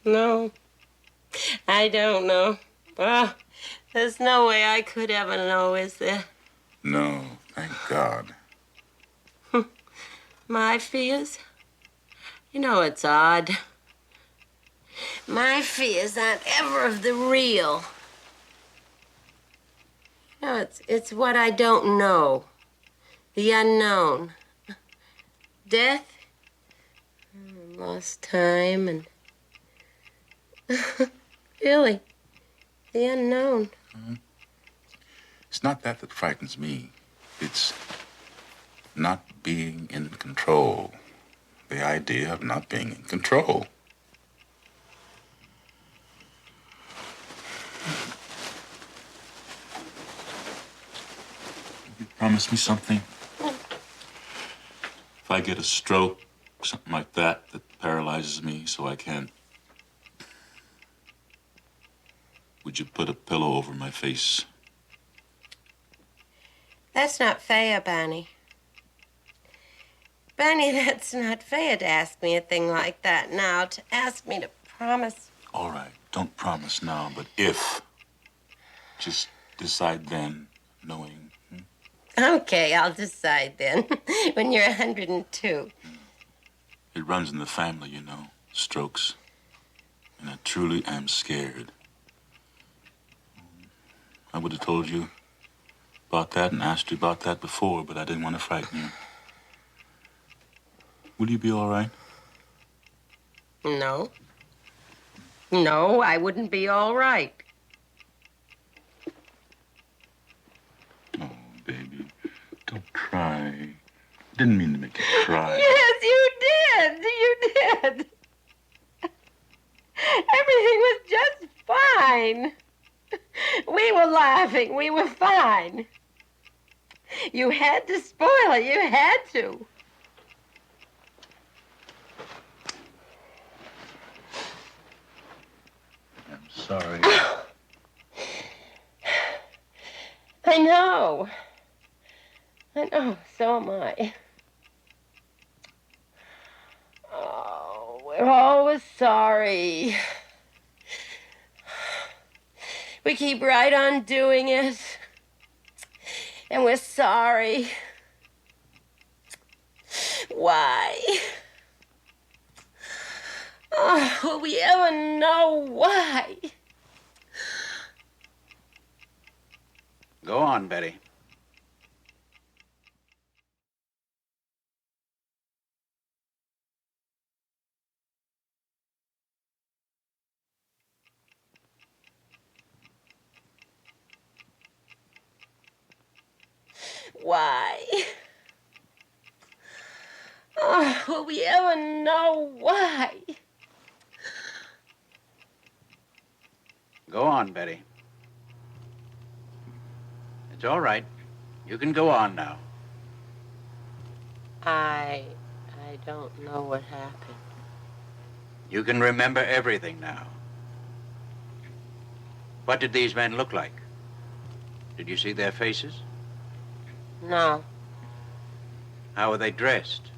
No, I don't know. Well, there's no way I could ever know, is there? No, thank God. My fears? You know, it's odd. My fears aren't ever of the real. No, it's what I don't know. The unknown. Death, lost time, and really, the unknown. It's not that frightens me. It's not being in control. The idea of not being in control. You promise me something? If I get a stroke, something like that paralyzes me so I can't, would you put a pillow over my face? That's not fair, Barney. Barney, that's not fair to ask me a thing like that now, to ask me to promise. All right, don't promise now, but if, just decide then, knowing. Okay, I'll decide then, when you're 102. It runs in the family, you know, strokes. And I truly am scared. I would have told you about that and asked you about that before, but I didn't want to frighten you. Will you be all right? No. No, I wouldn't be all right. Oh, baby, don't cry. Didn't mean to make you cry. Yes, you did. You did. Everything was just fine. We were laughing. We were fine. You had to spoil it. You had to. I'm sorry. I know. I know. So am I. Oh, we're always sorry. We keep right on doing it. And we're sorry. Why? Oh, will we ever know why? Go on, Betty. Why? Oh, will we ever know why? Go on, Betty. It's all right. You can go on now. I don't know what happened. You can remember everything now. What did these men look like? Did you see their faces? No. How were they dressed?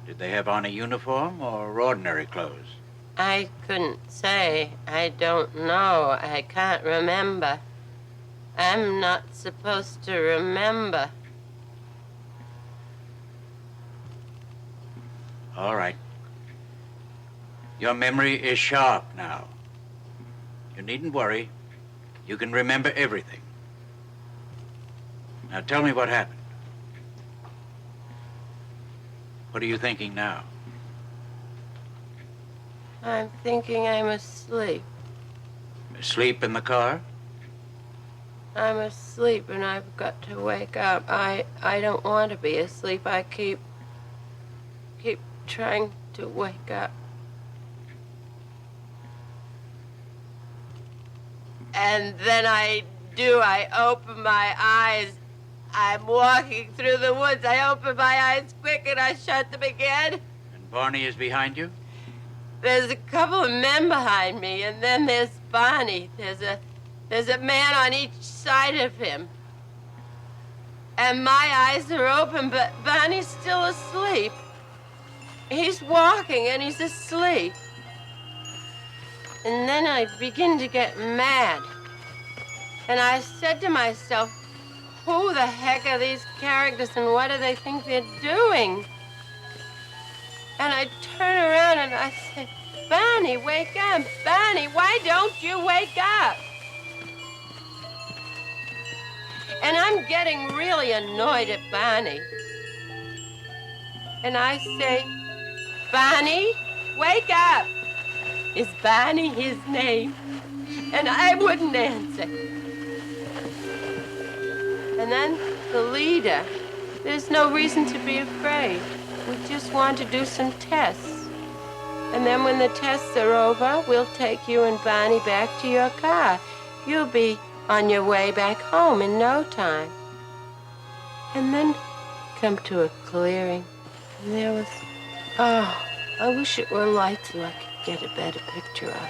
Did they have on a uniform or ordinary clothes? I couldn't say. I don't know. I can't remember. I'm not supposed to remember. All right. Your memory is sharp now. You needn't worry. You can remember everything. Now tell me what happened. What are you thinking now? I'm thinking I'm asleep. Asleep in the car? I'm asleep and I've got to wake up. I don't want to be asleep. I keep trying to wake up. And then I open my eyes. I'm walking through the woods. I open my eyes quick and I shut them again. And Barney is behind you? There's a couple of men behind me, and then there's Barney. There's a man on each side of him. And my eyes are open, but Barney's still asleep. He's walking and he's asleep. And then I begin to get mad. And I said to myself, who the heck are these characters and what do they think they're doing? And I turn around and I say, Barney, wake up. Barney, why don't you wake up? And I'm getting really annoyed at Barney. And I say, Barney, wake up. Is Barney his name? And I wouldn't answer. And then the leader, there's no reason to be afraid. We just want to do some tests. And then when the tests are over, we'll take you and Barney back to your car. You'll be on your way back home in no time. And then come to a clearing. And there was, oh, I wish it were light so I could get a better picture of it.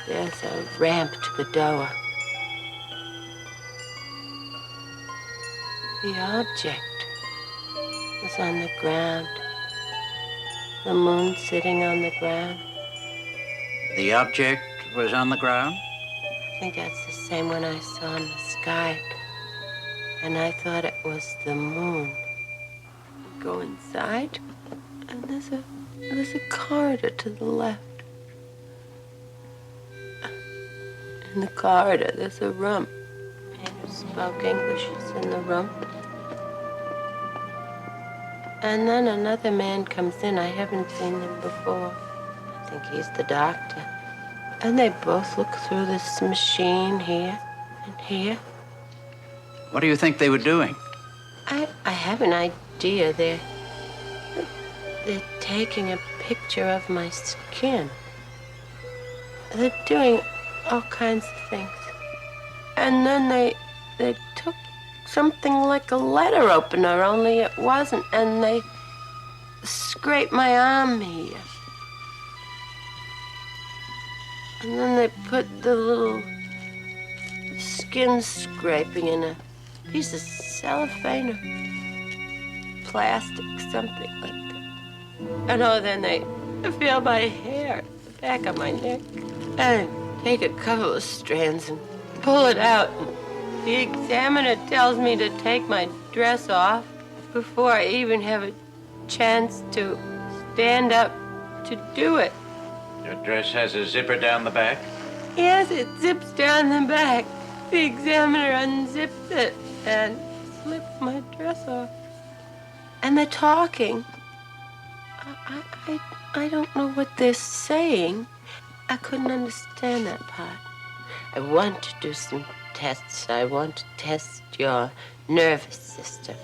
There's a ramp to the door. The object was on the ground. The moon sitting on the ground. The object was on the ground? I think that's the same one I saw in the sky. And I thought it was the moon. We go inside, and there's a corridor to the left. In the corridor, there's a room. Man who spoke English is in the room. And then another man comes in. I haven't seen him before. I think he's the doctor. And they both look through this machine here and here. What do you think they were doing? I have an idea. They're taking a picture of my skin. They're doing all kinds of things. And then they took something like a letter opener, only it wasn't, and they scraped my arm here. And then they put the little skin scraping in a piece of cellophane or plastic, something like that. And then they feel my hair at the back of my neck and take a couple of strands and pull it out. The examiner tells me to take my dress off before I even have a chance to stand up to do it. Your dress has a zipper down the back? Yes, it zips down the back. The examiner unzips it and slips my dress off. And they're talking. I don't know what they're saying. I couldn't understand that part. I want to do some tests. I want to test your nervous system.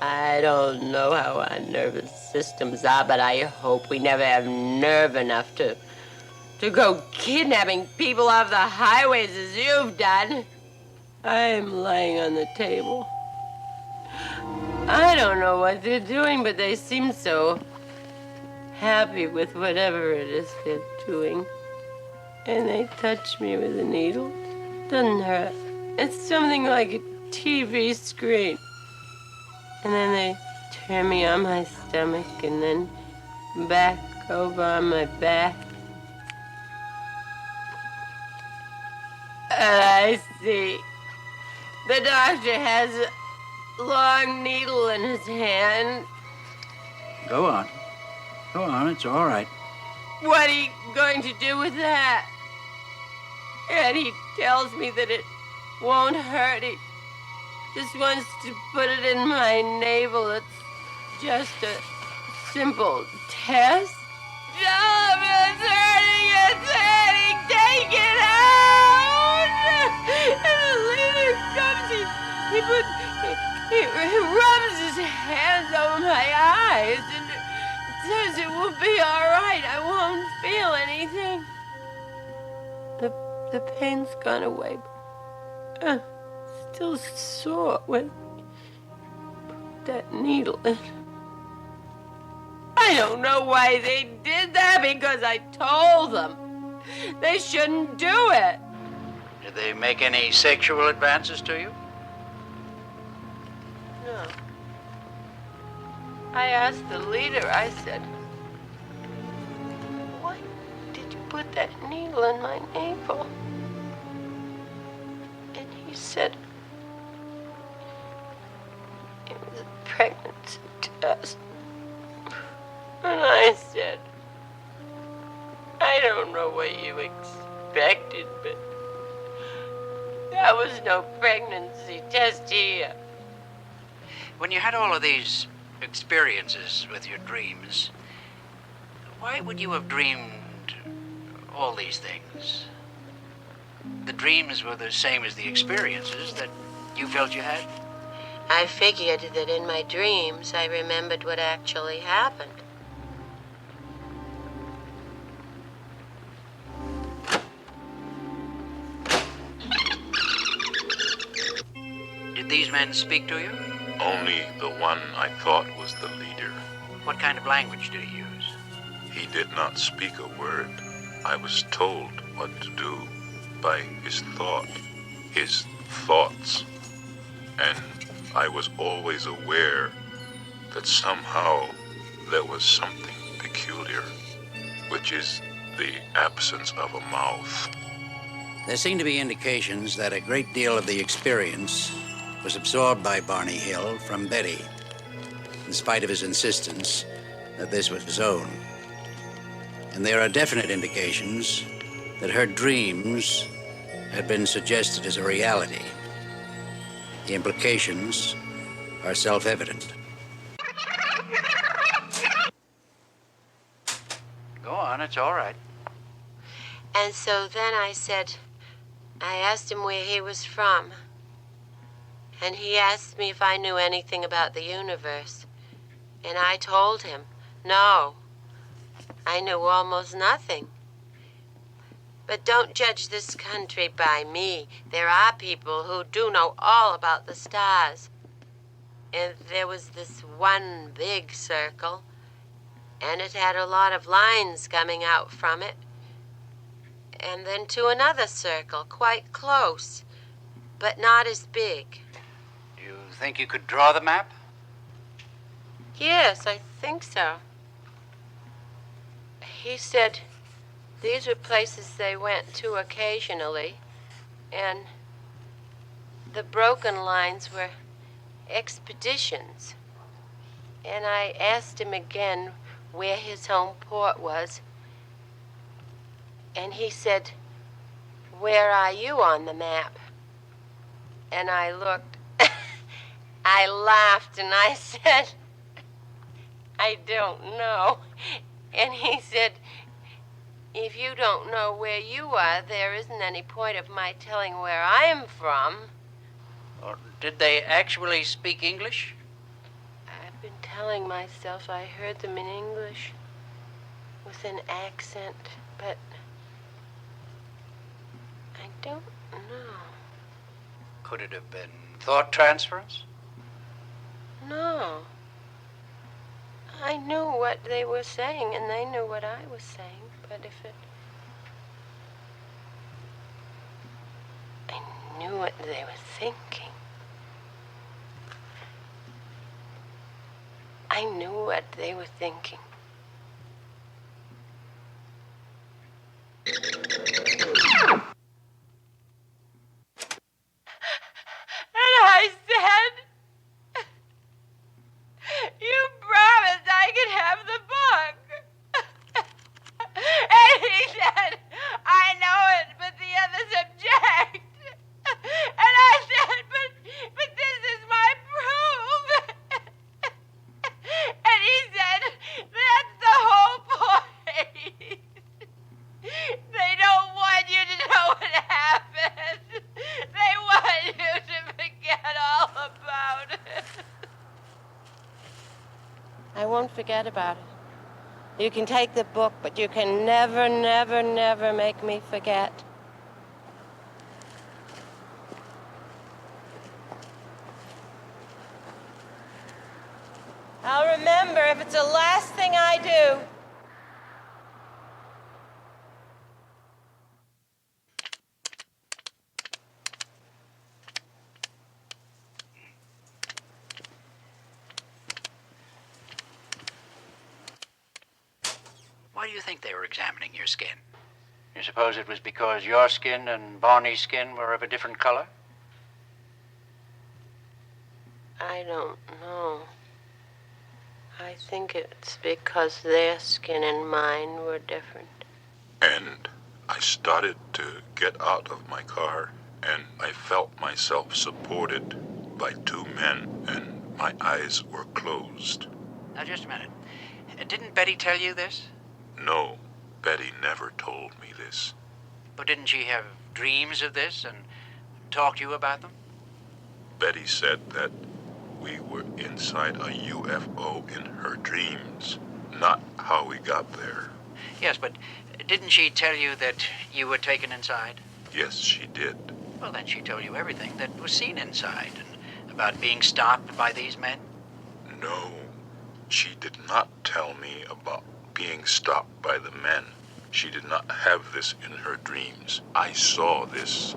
I don't know how our nervous systems are, but I hope we never have nerve enough to go kidnapping people off the highways as you've done. I'm lying on the table. I don't know what they're doing, but they seem so happy with whatever it is they're doing. And they touch me with a needle. Doesn't hurt. It's something like a TV screen. And then they turn me on my stomach and then back over on my back. And I see the doctor has a long needle in his hand. Go on. Go on, it's all right. What are you going to do with that? And he tells me that it won't hurt. He just wants to put it in my navel. It's just a simple test. Stop, it's hurting, take it out! And the leader comes, he rubs his hands over my eyes and says it will be all right. I won't feel anything. The pain's gone away, but still sore when put that needle in. I don't know why they did that, because I told them they shouldn't do it. Did they make any sexual advances to you? No. I asked the leader, I said, why did you put that needle in my navel? And he said, it was a pregnancy test. And I said, I don't know what you expected, but there was no pregnancy test here. When you had all of these experiences with your dreams, why would you have dreamed all these things? The dreams were the same as the experiences that you felt you had. I figured that in my dreams I remembered what actually happened. Did these men speak to you? Only the one I thought was the leader. What kind of language did he use? He did not speak a word. I was told what to do by his thoughts. And I was always aware that somehow there was something peculiar, which is the absence of a mouth. There seem to be indications that a great deal of the experience was absorbed by Barney Hill from Betty, in spite of his insistence that this was his own. And there are definite indications that her dreams had been suggested as a reality. The implications are self-evident. Go on, it's all right. And so then I asked him where he was from. And he asked me if I knew anything about the universe. And I told him, no, I knew almost nothing. But don't judge this country by me. There are people who do know all about the stars. And there was this one big circle, and it had a lot of lines coming out from it. And then to another circle, quite close, but not as big. You think you could draw the map? Yes, I think so. He said these were places they went to occasionally, and the broken lines were expeditions. And I asked him again where his home port was, and he said, where are you on the map? And I looked. I laughed and I said, I don't know. And he said, if you don't know where you are, there isn't any point of my telling where I'm from. Or did they actually speak English? I've been telling myself I heard them in English with an accent, but I don't know. Could it have been thought transference? No. I knew what they were saying, and they knew what I was saying, but if it... I knew what they were thinking. I knew what they were thinking. And I said, you promised I could have the book. And he said, I know it, but the others have I won't forget about it. You can take the book, but you can never, never, never make me forget. I'll remember if it's the last thing I do. Why do you think they were examining your skin? You suppose it was because your skin and Barney's skin were of a different color? I don't know. I think it's because their skin and mine were different. And I started to get out of my car, and I felt myself supported by two men, and my eyes were closed. Now, just a minute. Didn't Betty tell you this? No, Betty never told me this. But didn't she have dreams of this and talk to you about them? Betty said that we were inside a UFO in her dreams, not how we got there. Yes, but didn't she tell you that you were taken inside? Yes, she did. Well, then she told you everything that was seen inside and about being stopped by these men? No, she did not tell me about being stopped by the men. She did not have this in her dreams. I saw this.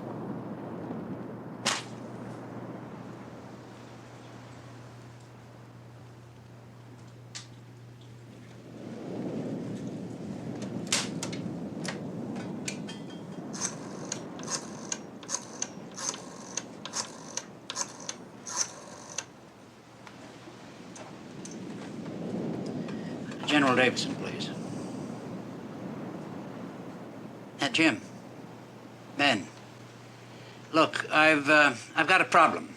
General Davidson, please. Jim. Ben. Look, I've got a problem.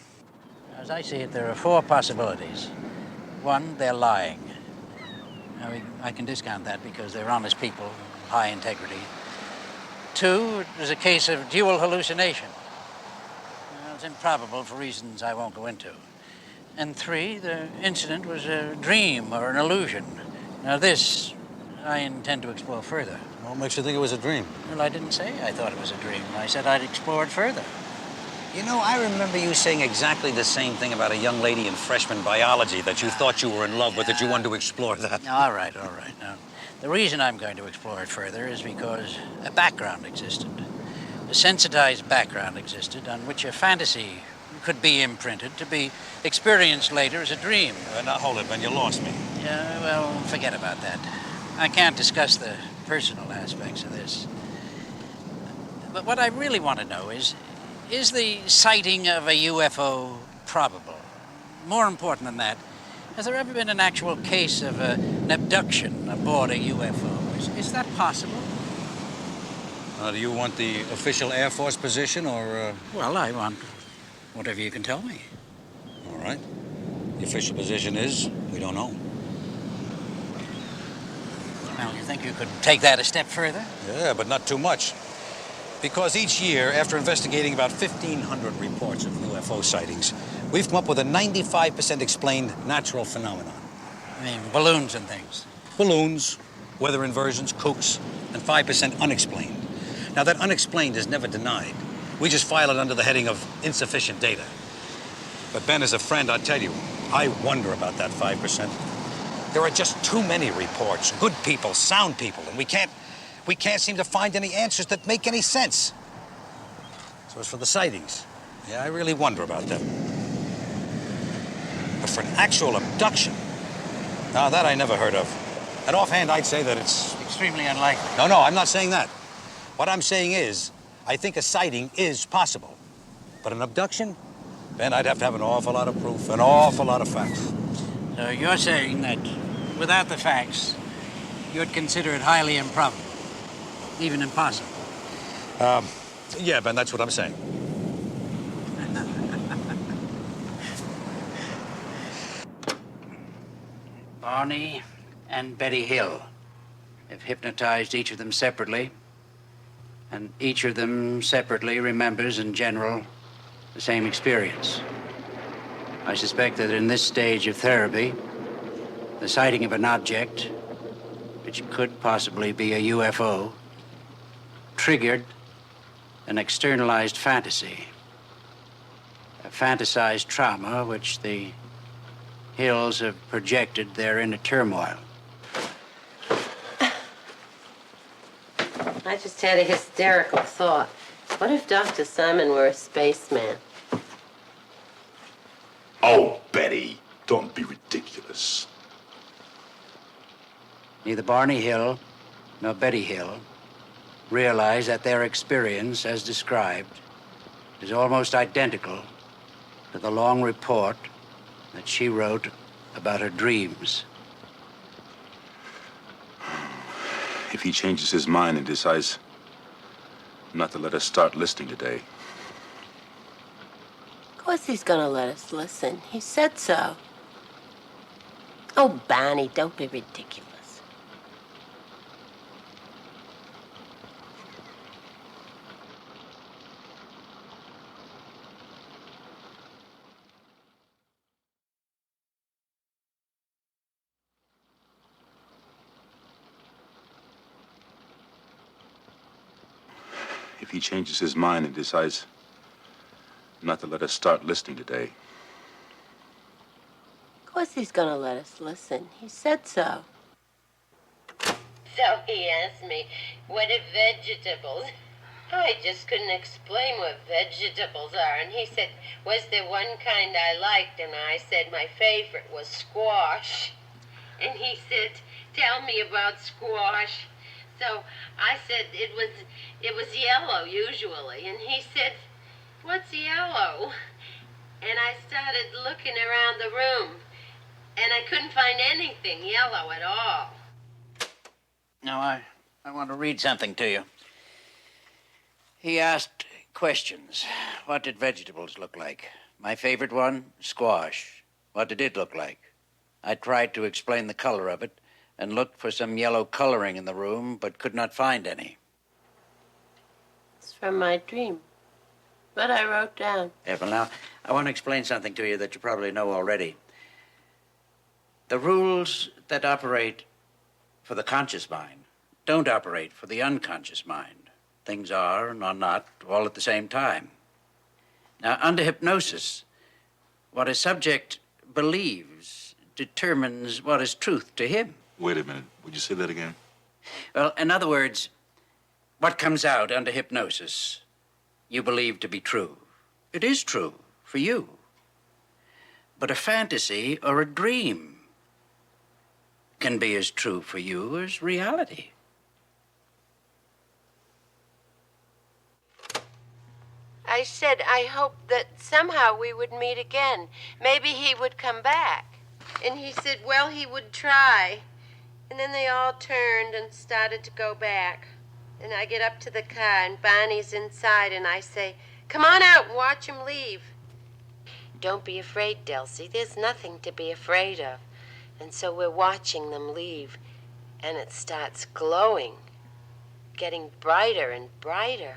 As I see it, there are four possibilities. One, they're lying. Now, I can discount that because they're honest people, high integrity. Two, there's a case of dual hallucination. Well, it's improbable for reasons I won't go into. And three, the incident was a dream or an illusion. Now this, I intend to explore further. What makes you think it was a dream? Well, I didn't say I thought it was a dream. I said I'd explore it further. You know, I remember you saying exactly the same thing about a young lady in freshman biology that you thought you were in love with, that you wanted to explore that. All right. Now, the reason I'm going to explore it further is because a background existed. A sensitized background existed on which a fantasy could be imprinted to be experienced later as a dream. Now, hold it, Ben. You lost me. Yeah, well, forget about that. I can't discuss the personal aspects of this. But what I really want to know is the sighting of a UFO probable? More important than that, has there ever been an actual case of an abduction aboard a UFO? Is that possible? Do you want the official Air Force position, or... Well, I want whatever you can tell me. All right. The official position is, we don't know. Well, you think you could take that a step further? Yeah, but not too much. Because each year, after investigating about 1,500 reports of UFO sightings, we've come up with a 95% explained natural phenomenon. I mean, balloons and things. Balloons, weather inversions, kooks, and 5% unexplained. Now, that unexplained is never denied. We just file it under the heading of insufficient data. But Ben, as a friend, I'll tell you, I wonder about that 5%. There are just too many reports, good people, sound people, and we can't seem to find any answers that make any sense. So as for the sightings, yeah, I really wonder about them. But for an actual abduction, now that I never heard of. And offhand, I'd say that it's... Extremely unlikely. No, I'm not saying that. What I'm saying is, I think a sighting is possible. But an abduction? Ben, I'd have to have an awful lot of proof, an awful lot of facts. So you're saying that without the facts, you'd consider it highly improbable, even impossible? Yeah, Ben, that's what I'm saying. Barney and Betty Hill have hypnotized each of them separately, and each of them separately remembers in general the same experience. I suspect that in this stage of therapy, The sighting of an object, which could possibly be a UFO, triggered an externalized fantasy. A fantasized trauma which the Hills have projected their inner turmoil. I just had a hysterical thought. What if Dr. Simon were a spaceman? Oh, Betty, don't be ridiculous. Neither Barney Hill nor Betty Hill realize that their experience, as described, is almost identical to the long report that she wrote about her dreams. If he changes his mind and decides not to let us start listening today, Of course he's gonna let us listen. He said so. Oh, Barney, don't be ridiculous. if he changes his mind and decides not to let us start listening today, Of course he's gonna let us listen. He said so. So he asked me, what are vegetables? I just couldn't explain what vegetables are. And he said, was there one kind I liked? And I said my favorite was squash. And he said, tell me about squash. So I said it was yellow usually. And he said, what's yellow? And I started looking around the room. And I couldn't find anything yellow at all. Now, I want to read something to you. He asked questions. What did vegetables look like? My favorite one, squash. What did it look like? I tried to explain the color of it and looked for some yellow coloring in the room, but could not find any. It's from my dream. What I wrote down. Yeah, well, now, I want to explain something to you that you probably know already. The rules that operate for the conscious mind don't operate for the unconscious mind. Things are and are not all at the same time. Now, under hypnosis, what a subject believes determines what is truth to him. wait a minute, would you say that again? Well, in other words, what comes out under hypnosis, you believe to be true. It is true for you. But a fantasy or a dream can be as true for you as reality. I said I hoped that somehow we would meet again. Maybe he would come back. And he said, well, he would try. And then they all turned and started to go back. And I get up to the car, and Barney's inside, and I say, come on out and watch him leave. Don't be afraid, Delcy. There's nothing to be afraid of. And so we're watching them leave, and it starts glowing, getting brighter and brighter.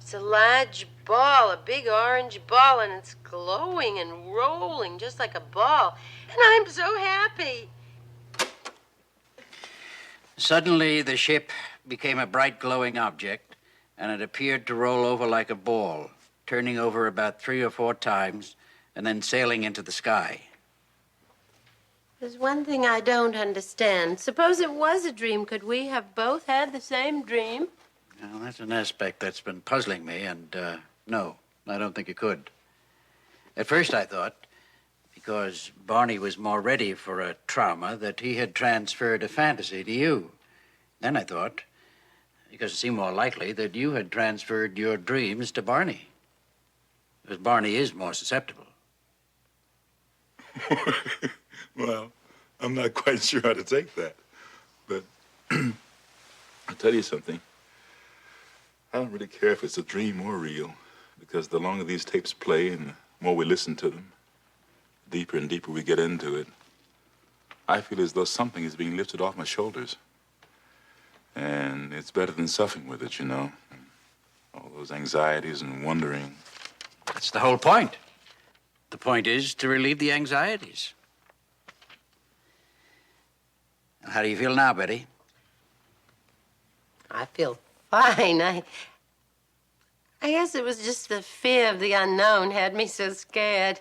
It's a large ball, a big orange ball, and it's glowing and rolling just like a ball. And I'm so happy. Suddenly, the ship became a bright glowing object, and it appeared to roll over like a ball, turning over about 3 or 4 times, and then sailing into the sky. There's one thing I don't understand. Suppose it was a dream. Could we have both had the same dream? Well, that's an aspect that's been puzzling me, and no, I don't think it could. At first I thought, because Barney was more ready for a trauma, that he had transferred a fantasy to you. Then I thought, because it seemed more likely, that you had transferred your dreams to Barney. Because Barney is more susceptible. Well, I'm not quite sure how to take that. But I'll tell you something. I don't really care if it's a dream or real, because the longer these tapes play and the more we listen to them, the deeper and deeper we get into it, I feel as though something is being lifted off my shoulders. And it's better than suffering with it, you know. All those anxieties and wondering. That's the whole point. The point is to relieve the anxieties. How do you feel now, Betty? I feel fine. I guess it was just the fear of the unknown had me so scared.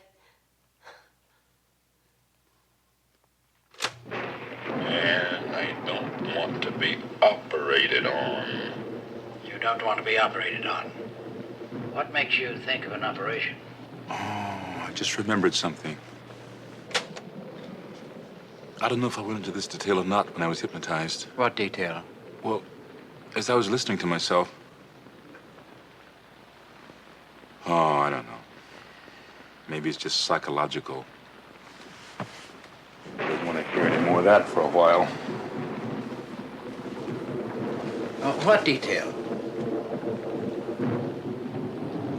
And I don't want to be operated on. You don't want to be operated on. What makes you think of an operation? Oh, I just remembered something. I don't know if I went into this detail or not when I was hypnotized. What detail? Well, as I was listening to myself... Oh, I don't know. Maybe it's just psychological. I don't want to hear any more of that for a while. What detail?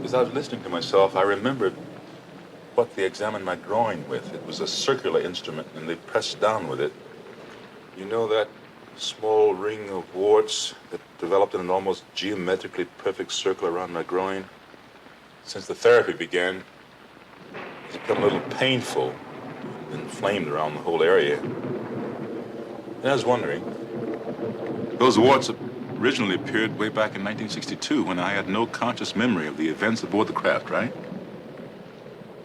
As I was listening to myself, I remembered what they examined my groin with. It was a circular instrument, and they pressed down with it. You know that small ring of warts that developed in an almost geometrically perfect circle around my groin? Since the therapy began, it's become a little painful and inflamed around the whole area. And I was wondering, those warts originally appeared way back in 1962 when I had no conscious memory of the events aboard the craft, right?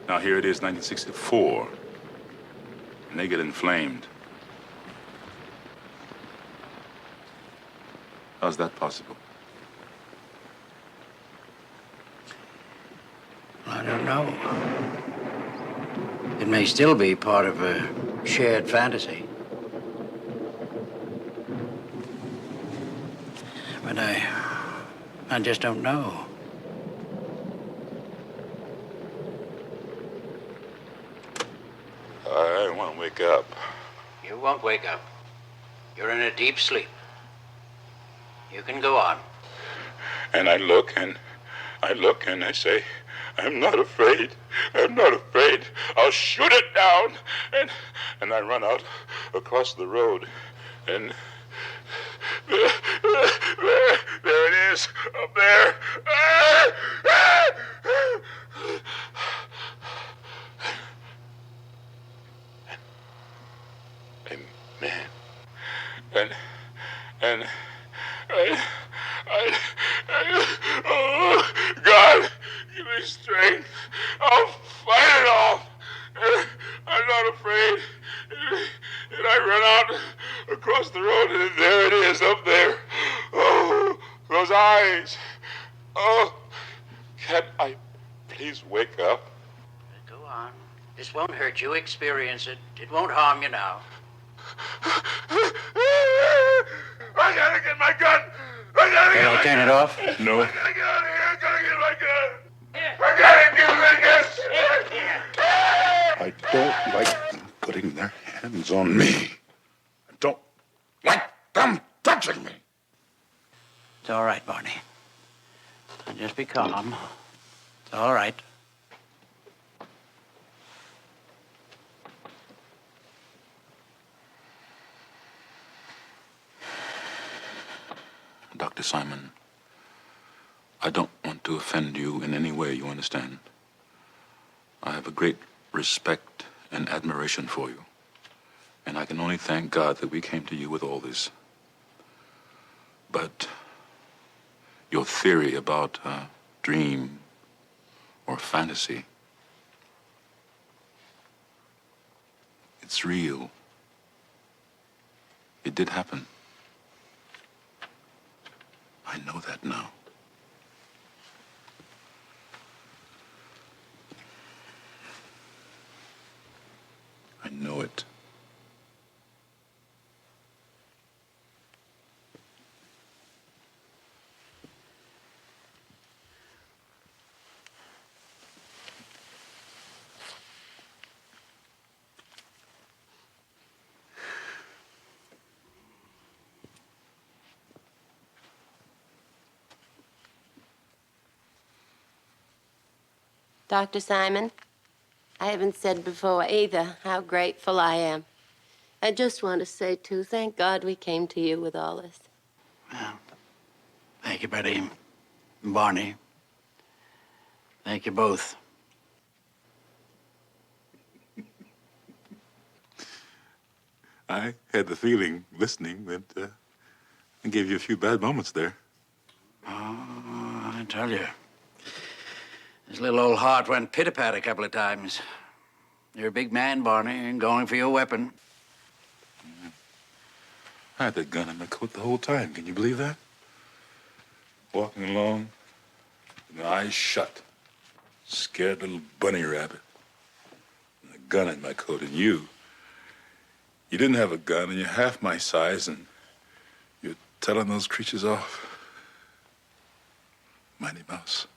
Now here it is, 1964, and they get inflamed. How's that possible? I don't know. It may still be part of a shared fantasy. But I just don't know. I want to wake up. You won't wake up. You're in a deep sleep. You can go on. And I look and I say, I'm not afraid. I'm not afraid. I'll shoot it down. And I run out across the road. And there it is, up there. Man. And oh, God, give me strength. I'll fight it off. I'm not afraid. And I run out across the road, and there it is, up there. Oh, those eyes. Oh, can I please wake up? Go on. This won't hurt you. Experience it. It won't harm you now. I gotta get my gun. I gotta Shall I turn it off? No. I gotta get out of here. I gotta get my gun. I gotta get my gun. I don't like them putting their hands on me. I don't like them touching me. It's all right, Barney. Now just be calm. It's all right. Dr. Simon, I don't want to offend you in any way, you understand? I have a great respect and admiration for you, and I can only thank God that we came to you with all this. But your theory about a dream or fantasy, it's real. It did happen. I know that now. I know it. Dr. Simon, I haven't said before either how grateful I am. I just want to say, too, thank God we came to you with all this. Well, thank you, Betty. Barney. Thank you both. I had the feeling, listening, that I gave you a few bad moments there. Oh, I tell you. His little old heart went pit-a-pat a couple of times. You're a big man, Barney, and going for your weapon. I had that gun in my coat the whole time. Can you believe that? Walking along, with my eyes shut. Scared little bunny rabbit. And a gun in my coat. And you didn't have a gun, and you're half my size, and you're telling those creatures off. Mighty Mouse.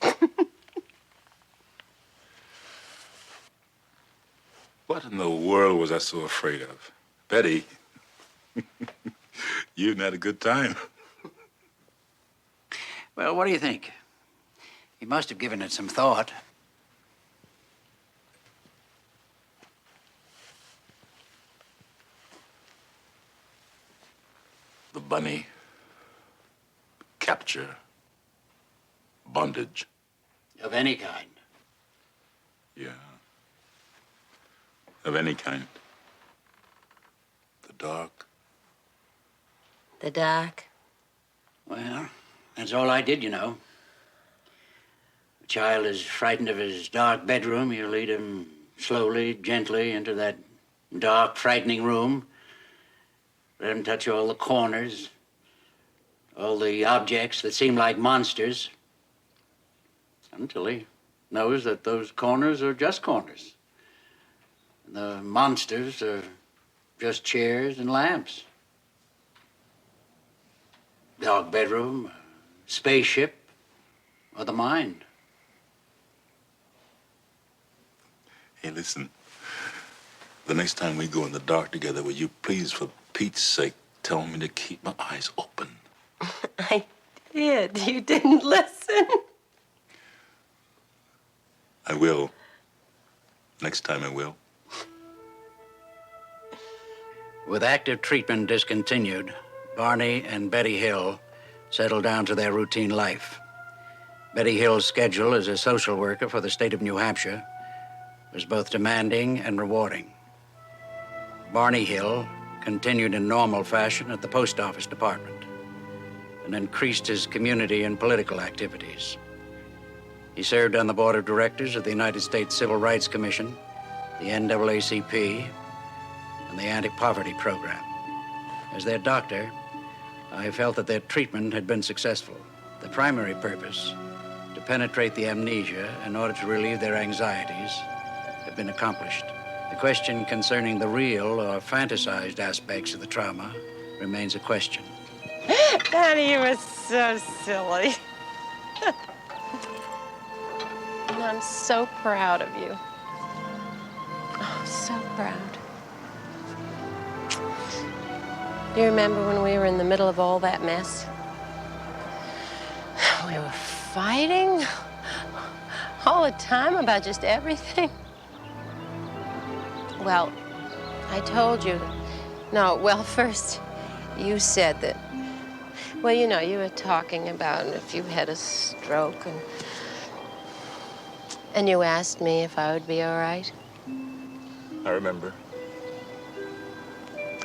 What in the world was I so afraid of? Betty, you hadn't had a good time. Well, what do you think? He must have given it some thought. The bunny, capture, bondage. Of any kind. Yeah. Of any kind. The dark. The dark. Well, that's all I did, you know. A child is frightened of his dark bedroom. You lead him slowly, gently into that dark, frightening room. Let him touch all the corners, all the objects that seem like monsters, until he knows that those corners are just corners. And the monsters are just chairs and lamps. Dark bedroom, spaceship, or the mind. Hey, listen. The next time we go in the dark together, will you please, for Pete's sake, tell me to keep my eyes open? I did. You didn't listen. I will. Next time I will. With active treatment discontinued, Barney and Betty Hill settled down to their routine life. Betty Hill's schedule as a social worker for the state of New Hampshire was both demanding and rewarding. Barney Hill continued in normal fashion at the post office department and increased his community and political activities. He served on the board of directors of the United States Civil Rights Commission, the NAACP, and the Anti-Poverty Program. As their doctor, I felt that their treatment had been successful. The primary purpose, to penetrate the amnesia in order to relieve their anxieties, had been accomplished. The question concerning the real or fantasized aspects of the trauma remains a question. Daddy, you were so silly. And I'm so proud of you. Oh, so proud. Do you remember when we were in the middle of all that mess? We were fighting all the time about just everything. Well, I told you. No, well, first you said that. Well, you know, you were talking about if you had a stroke, and you asked me if I would be all right. I remember.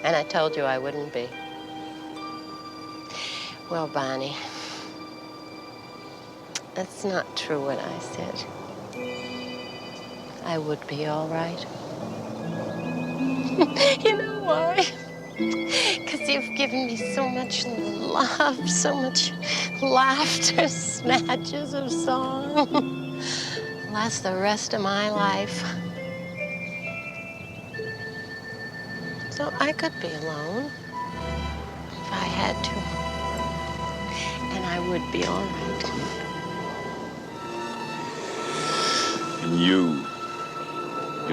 And I told you I wouldn't be. Well, Barney, that's not true what I said. I would be all right. You know why? Because you've given me so much love, so much laughter, snatches of song. Last the rest of my life. So I could be alone if I had to. And I would be all right. And you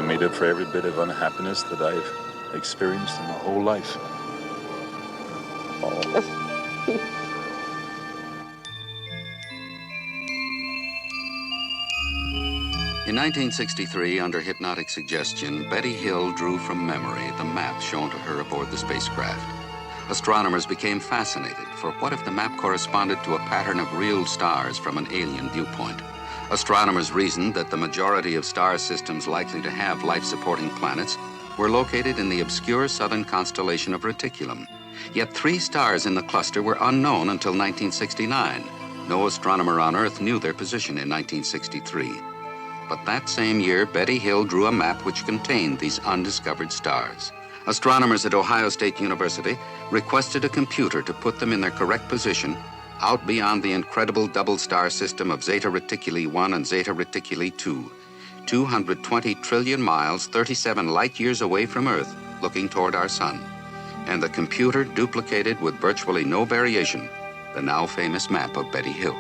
made up for every bit of unhappiness that I've experienced in my whole life. In 1963, under hypnotic suggestion, Betty Hill drew from memory the map shown to her aboard the spacecraft. Astronomers became fascinated, for what if the map corresponded to a pattern of real stars from an alien viewpoint? Astronomers reasoned that the majority of star systems likely to have life-supporting planets were located in the obscure southern constellation of Reticulum. Yet 3 stars in the cluster were unknown until 1969. No astronomer on Earth knew their position in 1963. But that same year, Betty Hill drew a map which contained these undiscovered stars. Astronomers at Ohio State University requested a computer to put them in their correct position out beyond the incredible double star system of Zeta Reticuli 1 and Zeta Reticuli 2, 220 trillion miles, 37 light years away from Earth, looking toward our sun. And the computer duplicated with virtually no variation the now famous map of Betty Hill.